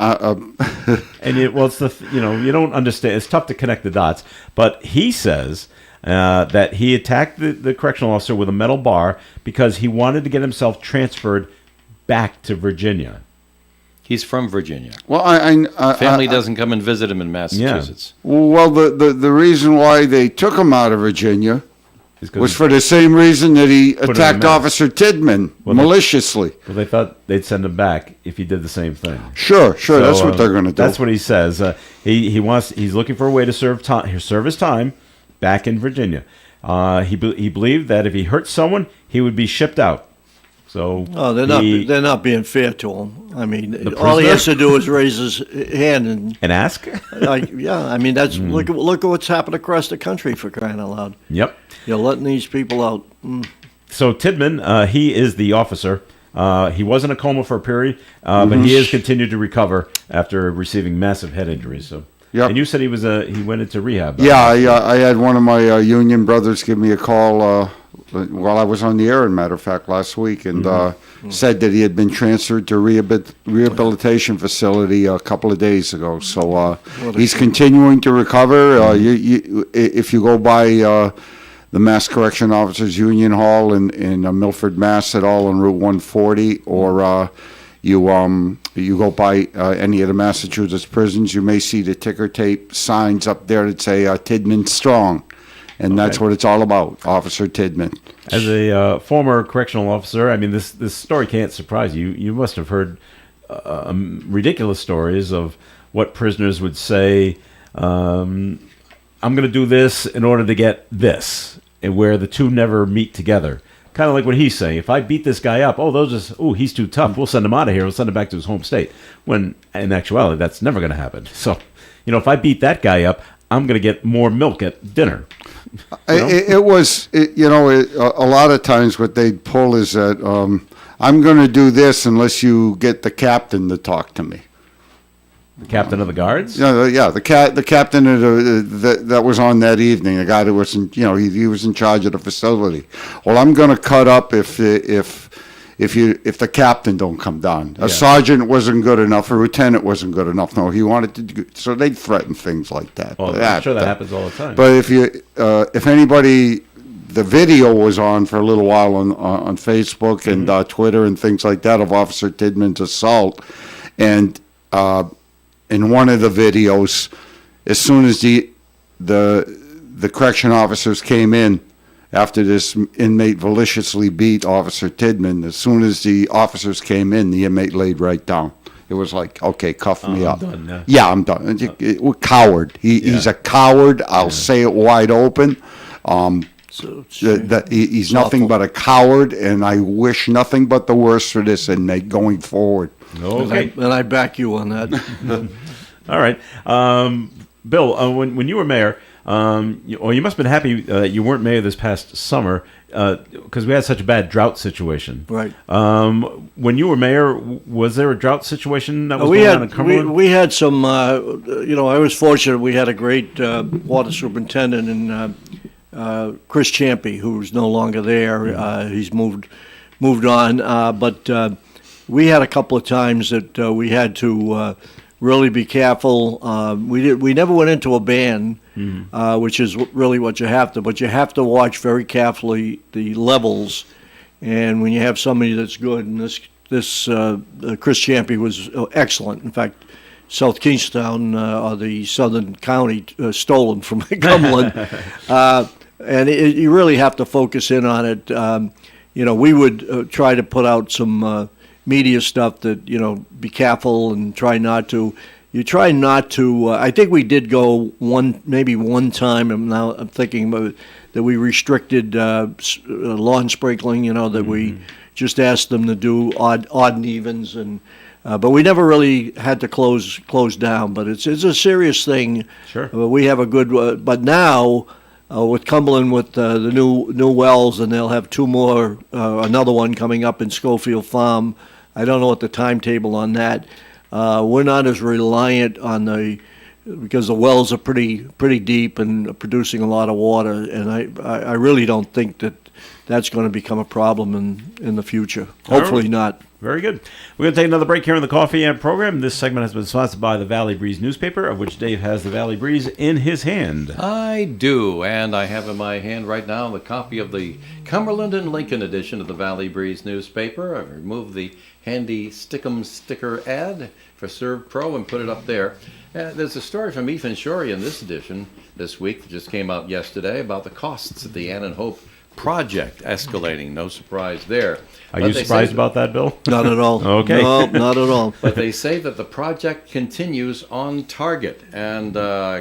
And it's you don't understand. It's tough to connect the dots. But he says that he attacked the correctional officer with a metal bar because he wanted to get himself transferred back to Virginia. He's from Virginia. well, Family doesn't come and visit him in Massachusetts. Well, the reason why they took him out of Virginia Is 'cause was for the same reason that he in a attacked mess. Officer Tidman Well, they- maliciously. well, they thought they'd send him back if he did the same thing. Sure, So, that's what they're going to do. That's what he says. He's looking for a way to serve his time back in Virginia. He believed that if he hurt someone, he would be shipped out. So Oh, they're not being fair to him. I mean, The all he prisoner? has to do is raise his hand and ask. I mean, that's look at what's happened across the country, for crying out loud. Yep. You're letting these people out. So Tidman, he is the officer. He was in a coma for a period, but he has continued to recover after receiving massive head injuries. So, Yep. And you said he went into rehab. Yeah, I had one of my union brothers give me a call while I was on the air, as a matter of fact, last week, and said that he had been transferred to a rehabilitation facility a couple of days ago. So he's continuing to recover. If you go by the Mass Correction Officers Union Hall in Milford, Mass, at all on Route 140, or you go by any of the Massachusetts prisons, you may see the ticker tape signs up there that say Tidman Strong, and that's what it's all about, Officer Tidman. As a former correctional officer, I mean, this story can't surprise you. You must have heard ridiculous stories of what prisoners would say. I'm going to do this in order to get this, and where the two never meet together. Kind of like what he's saying. If I beat this guy up, he's too tough. We'll send him out of here. We'll send him back to his home state. When in actuality, that's never going to happen. So, if I beat that guy up, I'm going to get more milk at dinner. A lot of times what they'd pull is that I'm going to do this unless you get the captain to talk to me. The captain of the guards? The captain that was on that evening, the guy that was he was in charge of the facility. Well, I'm going to cut up if the captain don't come down. A sergeant wasn't good enough, a lieutenant wasn't good enough. No, he wanted to do, so they'd threaten things like that. Well, I'm sure that happens all the time. But if anybody, the video was on for a little while on Facebook and Twitter and things like that of Officer Tidman's assault, and in one of the videos, as soon as the correction officers came in after this inmate maliciously beat Officer Tidman, as soon as the officers came in, the inmate laid right down. It was like, okay, cuff me up. I'm done now. Yeah, I'm done. Coward. He's a coward. I'll say it wide open. He's nothing but a coward, and I wish nothing but the worst for this inmate going forward. Okay. And I back you on that. All right. Bill, when you were mayor, you must have been happy that you weren't mayor this past summer because we had such a bad drought situation. Right. When you were mayor, was there a drought situation that was going on in Cumberland? We had some, I was fortunate. We had a great water superintendent in Chris Champy, who's no longer there. He's moved moved on. But we had a couple of times that we had to really be careful. We never went into a ban, which is really what you have to. But you have to watch very carefully the levels. And when you have somebody that's good, and this Chris Champy was excellent. In fact, South Kingstown, or the Southern County, stolen from Cumberland. And you really have to focus in on it. We would try to put out some media stuff that, be careful and try not to. You try not to. I think we did go maybe one time, and now I'm thinking about it, that we restricted lawn sprinkling, that we just asked them to do odd and evens, but we never really had to close down. But it's a serious thing. Sure. We have a good, but now with Cumberland with the new wells, and they'll have two more, another one coming up in Schofield Farm. I don't know what the timetable on that. We're not as reliant on because the wells are pretty deep and producing a lot of water, and I really don't think that's going to become a problem in the future. Hopefully not. Very good. We're going to take another break here on the Coffee Amp program. This segment has been sponsored by the Valley Breeze newspaper, of which Dave has the Valley Breeze in his hand. I do, and I have in my hand right now the copy of the Cumberland and Lincoln edition of the Valley Breeze newspaper. I've removed the handy Stickum sticker ad for Serve Pro and put it up there. There's a story from Ethan Shorey in this edition this week that just came out yesterday about the costs of the Ann and Hope project escalating. No surprise there. Are you surprised about that, Bill? Not at all. Okay. No, not at all. But they say that the project continues on target, and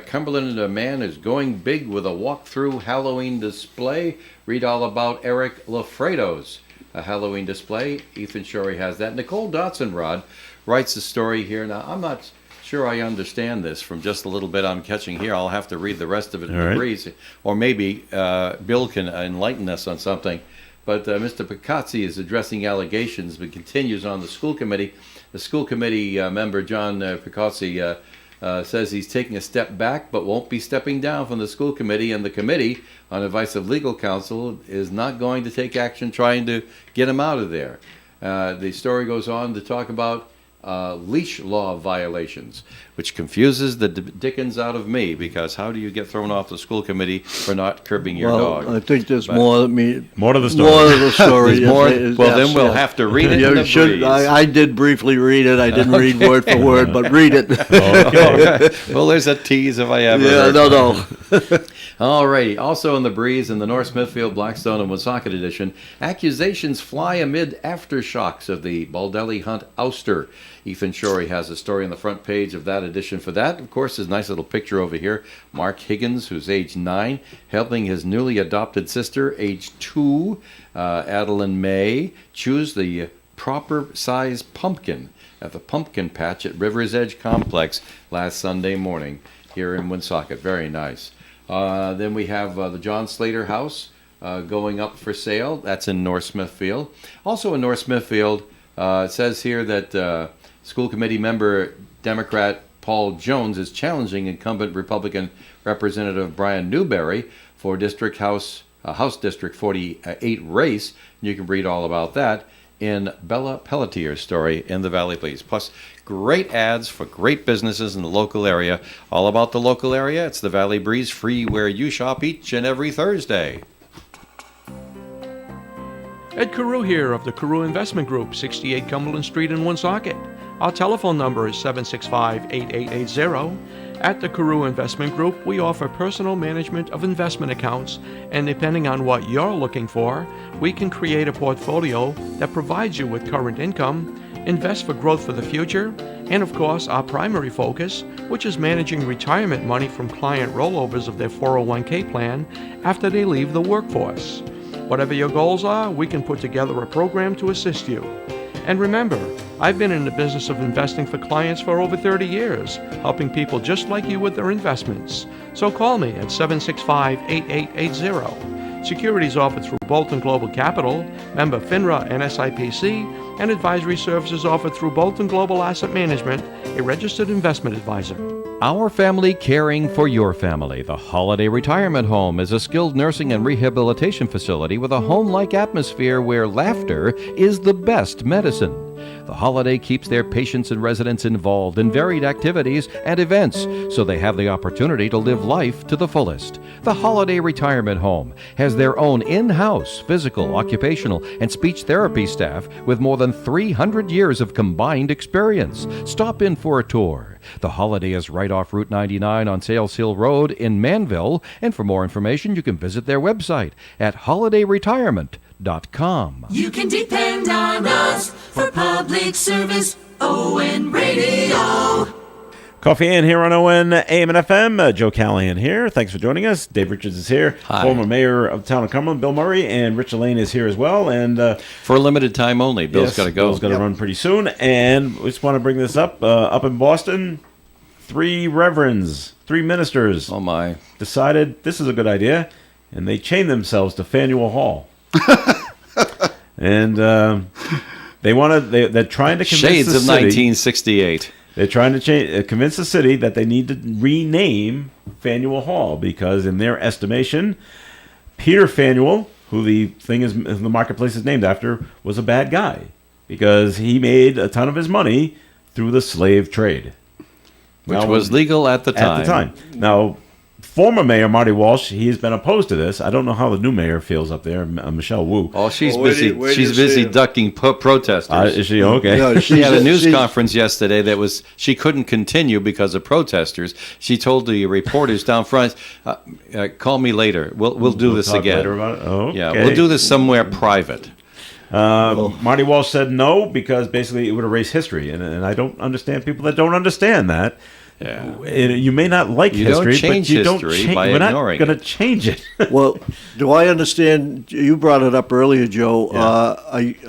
Cumberland and a man is going big with a walk-through Halloween display. Read all about Eric Lafredo's Halloween display. Ethan Shorey has that. Nicole Dotson-Rod writes the story here. Now, I'm not sure I understand this from just a little bit I'm catching here. I'll have to read the rest of it in the breeze, or maybe Bill can enlighten us on something. But Mr. Picazzi is addressing allegations, but continues on the school committee. The school committee member, John Picazzi, says he's taking a step back, but won't be stepping down from the school committee. And the committee, on advice of legal counsel, is not going to take action trying to get him out of there. The story goes on to talk about leash law violations, which confuses the dickens out of me, because how do you get thrown off the school committee for not curbing your dog? I think there's more to the story. More to the story. Then we'll have to read it in the breeze. I did briefly read it. I didn't read word for word, but read it. Okay. Well, there's a tease if I ever heard. No. All righty. Also in the breeze, in the North Smithfield, Blackstone, and Woonsocket edition, accusations fly amid aftershocks of the Baldelli Hunt ouster. Ethan Shorey has a story on the front page of that edition for that. Of course, there's a nice little picture over here. Mark Higgins, who's age 9, helping his newly adopted sister, age 2, Adeline May, choose the proper size pumpkin at the pumpkin patch at River's Edge Complex last Sunday morning here in Woonsocket. Very nice. Then we have the John Slater House going up for sale. That's in North Smithfield. Also in North Smithfield, it says here that school committee member Democrat Paul Jones is challenging incumbent Republican Representative Brian Newberry for House District 48 race. You can read all about that in Bella Pelletier's story in the Valley Breeze. Plus, great ads for great businesses in the local area. All about the local area, it's the Valley Breeze, free where you shop each and every Thursday. Ed Carew here of the Carew Investment Group, 68 Cumberland Street in Woonsocket. Our telephone number is 765-8880. At the Carew Investment Group, we offer personal management of investment accounts, and depending on what you're looking for, we can create a portfolio that provides you with current income, invest for growth for the future, and of course, our primary focus, which is managing retirement money from client rollovers of their 401k plan after they leave the workforce. Whatever your goals are, we can put together a program to assist you. And remember, I've been in the business of investing for clients for over 30 years, helping people just like you with their investments. So call me at 765-8880. Securities offered through Bolton Global Capital, member FINRA and SIPC, and advisory services offered through Bolton Global Asset Management, a registered investment advisor. Our family caring for your family. The Holiday Retirement Home is a skilled nursing and rehabilitation facility with a home-like atmosphere where laughter is the best medicine. The Holiday keeps their patients and residents involved in varied activities and events so they have the opportunity to live life to the fullest. The Holiday Retirement Home has their own in-house physical, occupational, and speech therapy staff with more than 300 years of combined experience. Stop in for a tour. The Holiday is right off Route 99 on Sales Hill Road in Manville, and for more information you can visit their website at holidayretirement.com. You can depend on us for public service. ON Radio. Coffee in here on ON AM and FM. Joe Callahan here. Thanks for joining us. Dave Richards is here. Hi. Former mayor of the town of Cumberland, Bill Murray, and Rich Elaine is here as well. And For a limited time only. Bill's yes, got to go. Bill's got to run pretty soon. And we just want to bring this up. Up in Boston, 3 reverends, 3 ministers Oh, my. decided this is a good idea, and they chained themselves to Faneuil Hall. And they want to. They're trying to convince Shades the of city. 1968. They're trying to convince the city that they need to rename Faneuil Hall because, in their estimation, Peter Faneuil, who the thing is the marketplace is named after, was a bad guy because he made a ton of his money through the slave trade, Which was legal at the time. At the time. Now, former mayor Marty Walsh, he's been opposed to this. I don't know how the new mayor feels up there, Michelle Wu. Oh, she's Where busy. do you She's see busy him? ducking protesters. Is she okay? No, She had a news she's- conference yesterday that was she couldn't continue because of protesters. She told the reporters down front, "Call me later. We'll do this talk again." later about it? Oh, Yeah, okay. we'll do this somewhere private. Marty Walsh said no because basically it would erase history, and I don't understand people that don't understand that. Yeah. You may not like You don't history, change but you don't history by we're not ignoring going to it. change it. Well, do I understand? You brought it up earlier, Joe.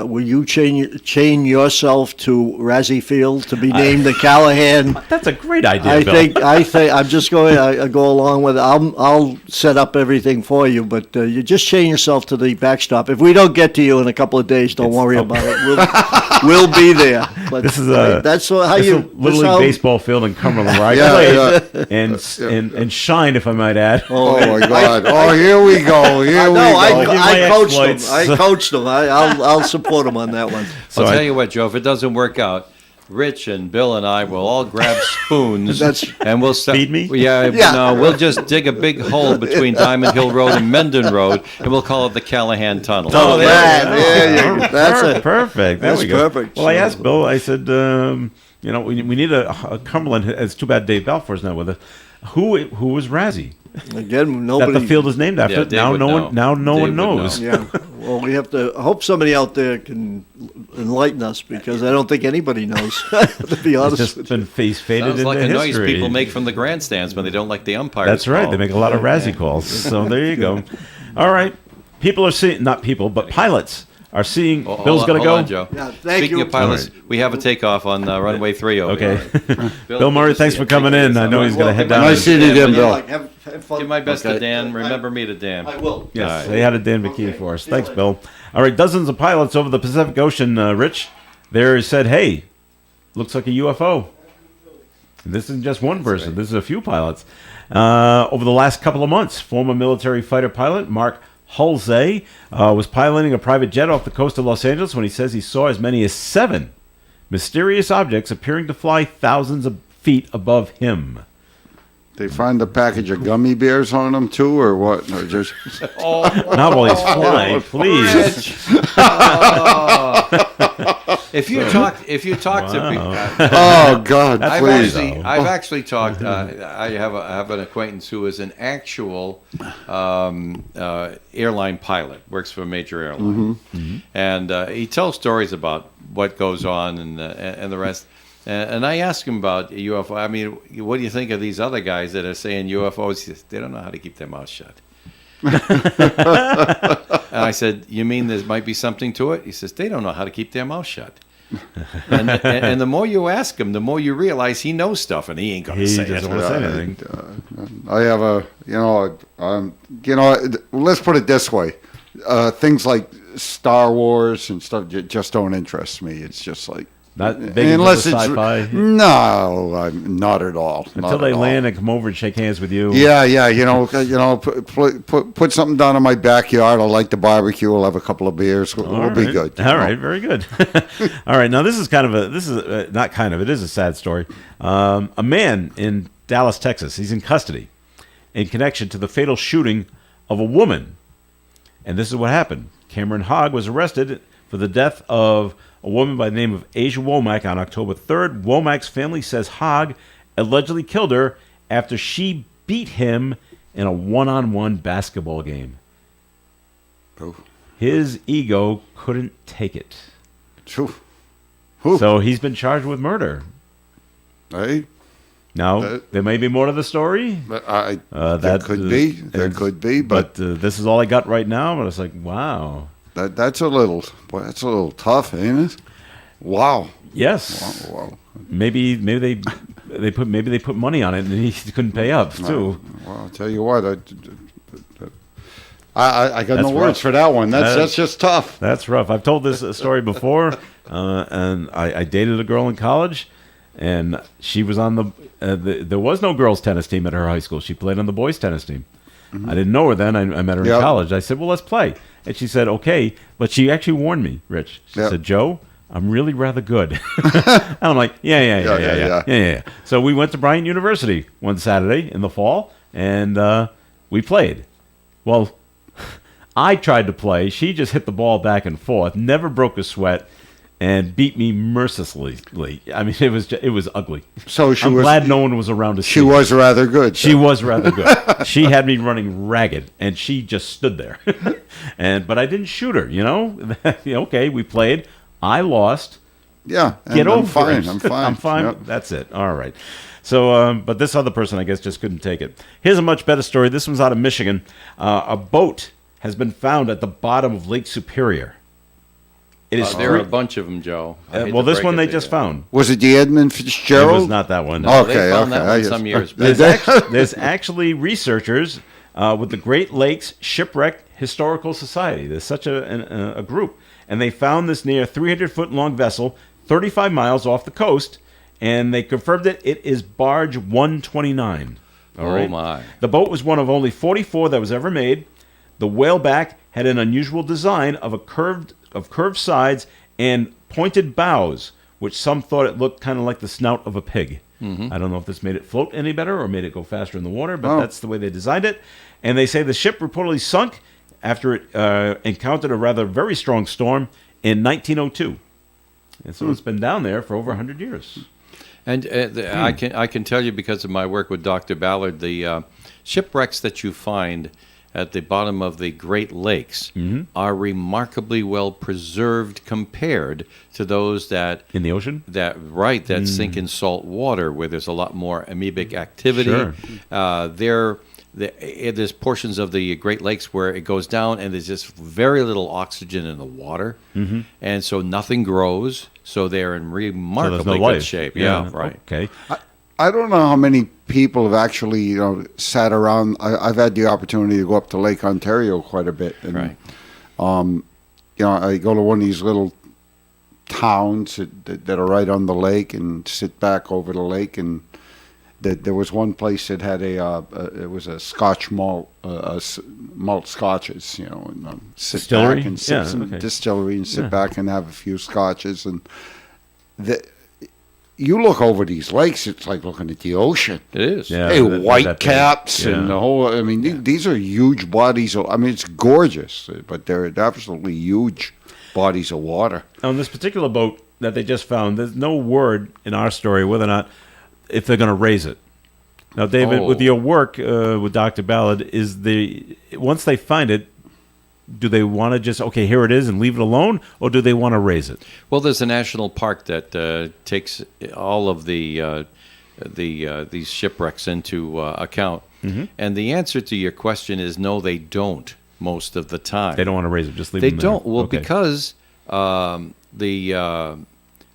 Will you chain yourself to Razzie Field to be named the Callahan? That's a great idea, I Bill. think I'm just going. I go along with it. I'll set up everything for you, but you just chain yourself to the backstop. If we don't get to you in a couple of days, don't worry about it. We'll be there. But This is that's how this you. is a Little League baseball field in Cumberland where I played and shined, if I might add. Oh my God! Oh, here we go. Here we No, go. Give my I coached them. exploits. I coached them. I'll support them on that one. So I'll I- tell you what, Joe. If it doesn't work out, Rich and Bill and I will all grab spoons and we'll start. Feed me? Yeah, Yeah. no, we'll just dig a big hole between Diamond Hill Road and Mendon Road, and we'll call it the Callahan Tunnel. Oh, there there you go. That's it. Perfect. There That's we go. perfect. Well, I asked Bill. I said, we need a Cumberland. It's too bad Dave Balfour's not with us. Who was Razzie? Again, That nobody. the field is named after. Yeah, Dave now would no know. one. Now no Dave one would knows. know. Yeah. Well, we have to. I hope somebody out there can enlighten us because I don't think anybody knows. To be It's honest just with you. been face faded Sounds into like a noise history. people make from the grandstands when they don't like the umpires. That's right. call. They make a lot of Razzie calls. So there you go. All right. People are seeing, not people, but pilots are seeing. Hold Bill's on- going to hold go. on, Joe. Yeah, thank Speaking you. of pilots, we have a takeoff on runway 3 over Okay. here. Bill Murray, good to thanks see for you. coming Take in. care. I know he's going to head Well, down. Nice seeing you again, Bill. Have fun. Give my best to Okay. Dan. Remember me to Dan. I will. Yes, All right. they had a Dan McKee Okay. for us. See you Thanks, later. Bill. All right, dozens of pilots over the Pacific Ocean, Rich, there said, hey, looks like a UFO. And this isn't just one person. This is a few pilots. Over the last couple of months, former military fighter pilot Mark Halsey was piloting a private jet off the coast of Los Angeles when he says he saw as many as 7 mysterious objects appearing to fly thousands of feet above him. They find a package of gummy bears on them too, or what? Or just Not while he's flying, please. If you talk to people, oh God, I've please. actually talked. I have an acquaintance who is an actual airline pilot, works for a major airline, and he tells stories about what goes on and the rest. And I asked him about UFO. I mean, what do you think of these other guys that are saying UFOs? He says, they don't know how to keep their mouth shut. And I said, you mean there might be something to it? He says, they don't know how to keep their mouth shut. And the more you ask him, the more you realize he knows stuff, and he ain't going to He say doesn't it. want to say anything. I have let's put it this way: things like Star Wars and stuff just don't interest me. It's just like Not big unless into it's sci-fi. No, not at all. Until they land and come over and shake hands with you. Yeah, put something down in my backyard. I'll light the barbecue. We'll have a couple of beers. We'll be good. All right, very good. All right, now this is not kind of, it is a sad story. A man in Dallas, Texas, he's in custody in connection to the fatal shooting of a woman. And this is what happened. Cameron Hogg was arrested for the death of a woman by the name of Asia Womack on October 3rd. Womack's family says Hogg allegedly killed her after she beat him in a one-on-one basketball game. Oh. His ego couldn't take it. True. So he's been charged with murder. Hey. Now, there may be more to the story. There could be. But this is all I got right now. But it's like, wow. That's a little tough, ain't it? Wow. Yes. Wow. Maybe they put money on it and he couldn't pay up too. Well, I'll tell you what. I got no words rough. for that one. That's just tough. That's rough. I've told this story before, and I dated a girl in college, and she was on there was no girls' tennis team at her high school. She played on the boys' tennis team. Mm-hmm. I didn't know her then. I met her in college. I said, well, let's play. And she said, okay. But she actually warned me, Rich. She said, Joe, I'm really rather good. And I'm like, yeah. So we went to Bryant University one Saturday in the fall, and we played. Well, I tried to play. She just hit the ball back and forth, never broke a sweat, and beat me mercilessly. I mean, it was ugly. So I'm glad no one was around to see. She was rather good. She was rather good. She had me running ragged, and she just stood there. But I didn't shoot her. Okay, we played. I lost. Yeah, get over it. I'm fine. I'm fine. Yep. That's it. All right. So, but this other person, I guess, just couldn't take it. Here's a much better story. This one's out of Michigan. A boat has been found at the bottom of Lake Superior. It is there are a bunch of them, Joe. Well, this one they just found. Was it the Edmund Fitzgerald? It was not that one. Okay, they found that one some years back. There's actually researchers with the Great Lakes Shipwreck Historical Society. There's such a group. And they found this near 300-foot-long vessel, 35 miles off the coast, and they confirmed it. It is Barge 129. All right? My. The boat was one of only 44 that was ever made. The whaleback had an unusual design of curved sides and pointed bows, which some thought it looked kind of like the snout of a pig. Mm-hmm. I don't know if this made it float any better or made it go faster in the water, but that's the way they designed it. And they say the ship reportedly sunk after it encountered a rather very strong storm in 1902. And so it's been down there for over 100 years. And I can tell you, because of my work with Dr. Ballard, the shipwrecks that you find at the bottom of the Great Lakes are remarkably well preserved compared to those that in the ocean that sink in salt water, where there's a lot more amoebic activity. Sure. There's portions of the Great Lakes where it goes down and there's just very little oxygen in the water, and so nothing grows. So they're in remarkably good shape. Yeah, right. Okay. I don't know how many people have actually, sat around. I've had the opportunity to go up to Lake Ontario quite a bit, and right. I go to one of these little towns that are right on the lake and sit back over the lake, and there was one place that had it was a Scotch malt, malt scotches, and sit distillery? back and sip some distillery and sit back and have a few scotches, and you look over these lakes, it's like looking at the ocean. It is. Yeah, hey, white caps yeah. and the whole. I mean, these are huge bodies. I mean, it's gorgeous, but they're absolutely huge bodies of water. On this particular boat that they just found, there's no word in our story whether or not if they're going to raise it. Now, David, with your work with Dr. Ballard, once they find it, do they want to just, okay, here it is and leave it alone, or do they want to raise it? Well, there's a national park that takes all of these shipwrecks into account. Mm-hmm. And the answer to your question is no, they don't most of the time. They don't want to raise it, just leave it there. They don't. Well, because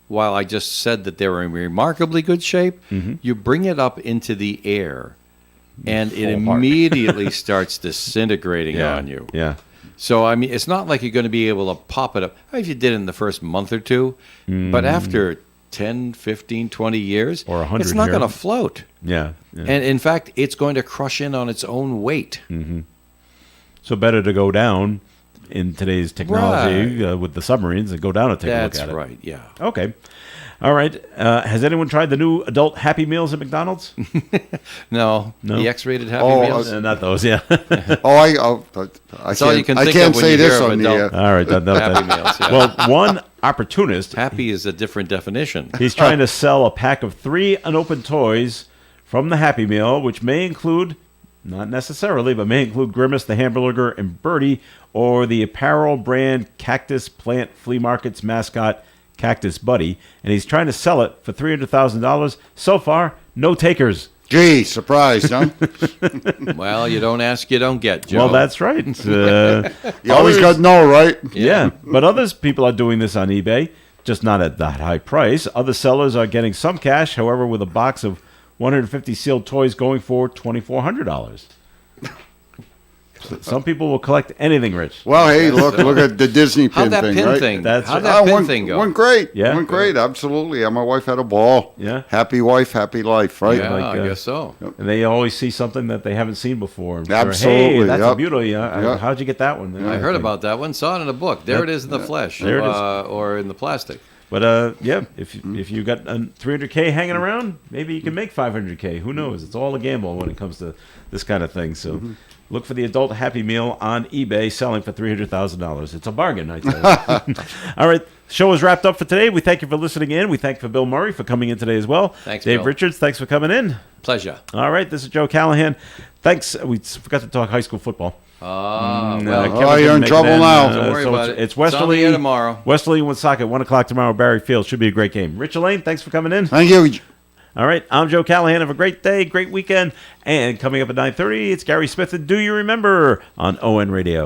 while I just said that they're in remarkably good shape, you bring it up into the air, and it immediately starts disintegrating on you. Yeah. So, I mean, it's not like you're going to be able to pop it up. If you did it in the first month or two, but after 10, 15, 20 years, Or 100 it's not here. going to float. Yeah. And in fact, it's going to crush in on its own weight. So better to go down in today's technology with the submarines and go down and take a look That's at it. right, yeah. Okay. All right. Has anyone tried the new adult Happy Meals at McDonald's? No, No? the X-rated Happy Oh, Meals. Not those, yeah. I That's all you can I think can't of when say you this hear of on the adult All right. Happy Meals. Yeah. Well, one opportunist, Happy is a different definition. he's trying to sell a pack of 3 unopened toys from the Happy Meal, which may include, not necessarily, but may include Grimace the Hamburger and Birdie, or the apparel brand Cactus Plant Flea Market's mascot, Cactus Buddy. And he's trying to sell it for $300,000. So far, no takers. Gee, surprised, huh? Well, you don't ask, you don't get, Joe. Well, that's right. You always got no, right? Yeah, but others people are doing this on eBay, just not at that high price. Other sellers are getting some cash, however, with a box of 150 sealed toys going for $2,400. Some people will collect anything, Rich. Well, hey, look at the Disney pin How'd that thing, pin right? thing? That's How'd right. that pin went, thing go? went great. Yeah? Went great, absolutely. And my wife had a ball. Yeah. Happy wife, happy life, right? Yeah, Like, I guess so. And they always see something that they haven't seen before. And Absolutely, hey, that's a yep. beauty. Yep. How'd you get that one? I heard about that one. Saw it in a book. There it is in the flesh, There it is. or in the plastic. But yeah, if you got a 300K hanging around, maybe you can make 500K. Who knows? It's all a gamble when it comes to this kind of thing. So look for the adult Happy Meal on eBay, selling for $300,000. It's a bargain, I tell you. All right, show is wrapped up for today. We thank you for listening in. We thank for Bill Murray for coming in today as well. Thanks, Dave Bill. Richards, thanks for coming in. Pleasure. All right, this is Joe Callahan. Thanks. We forgot to talk high school football. Well, Kevin you're couldn't in make trouble it in, now. Don't worry about it. It's It's on the Westerly air tomorrow. Westerly and Woonsocket, 1 o'clock tomorrow, Barry Field. Should be a great game. Rich Elaine, thanks for coming in. Thank you. All right, I'm Joe Callahan. Have a great day, great weekend. And coming up at 9:30, it's Gary Smith and Do You Remember on ON Radio.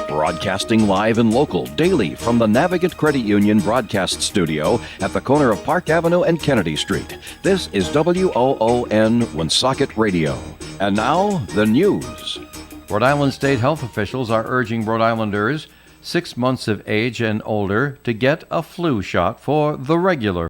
Broadcasting live and local daily from the Navigant Credit Union broadcast studio at the corner of Park Avenue and Kennedy Street. This is WOON Woonsocket Radio. And now, the news. Rhode Island state health officials are urging Rhode Islanders 6 months of age and older to get a flu shot for the regular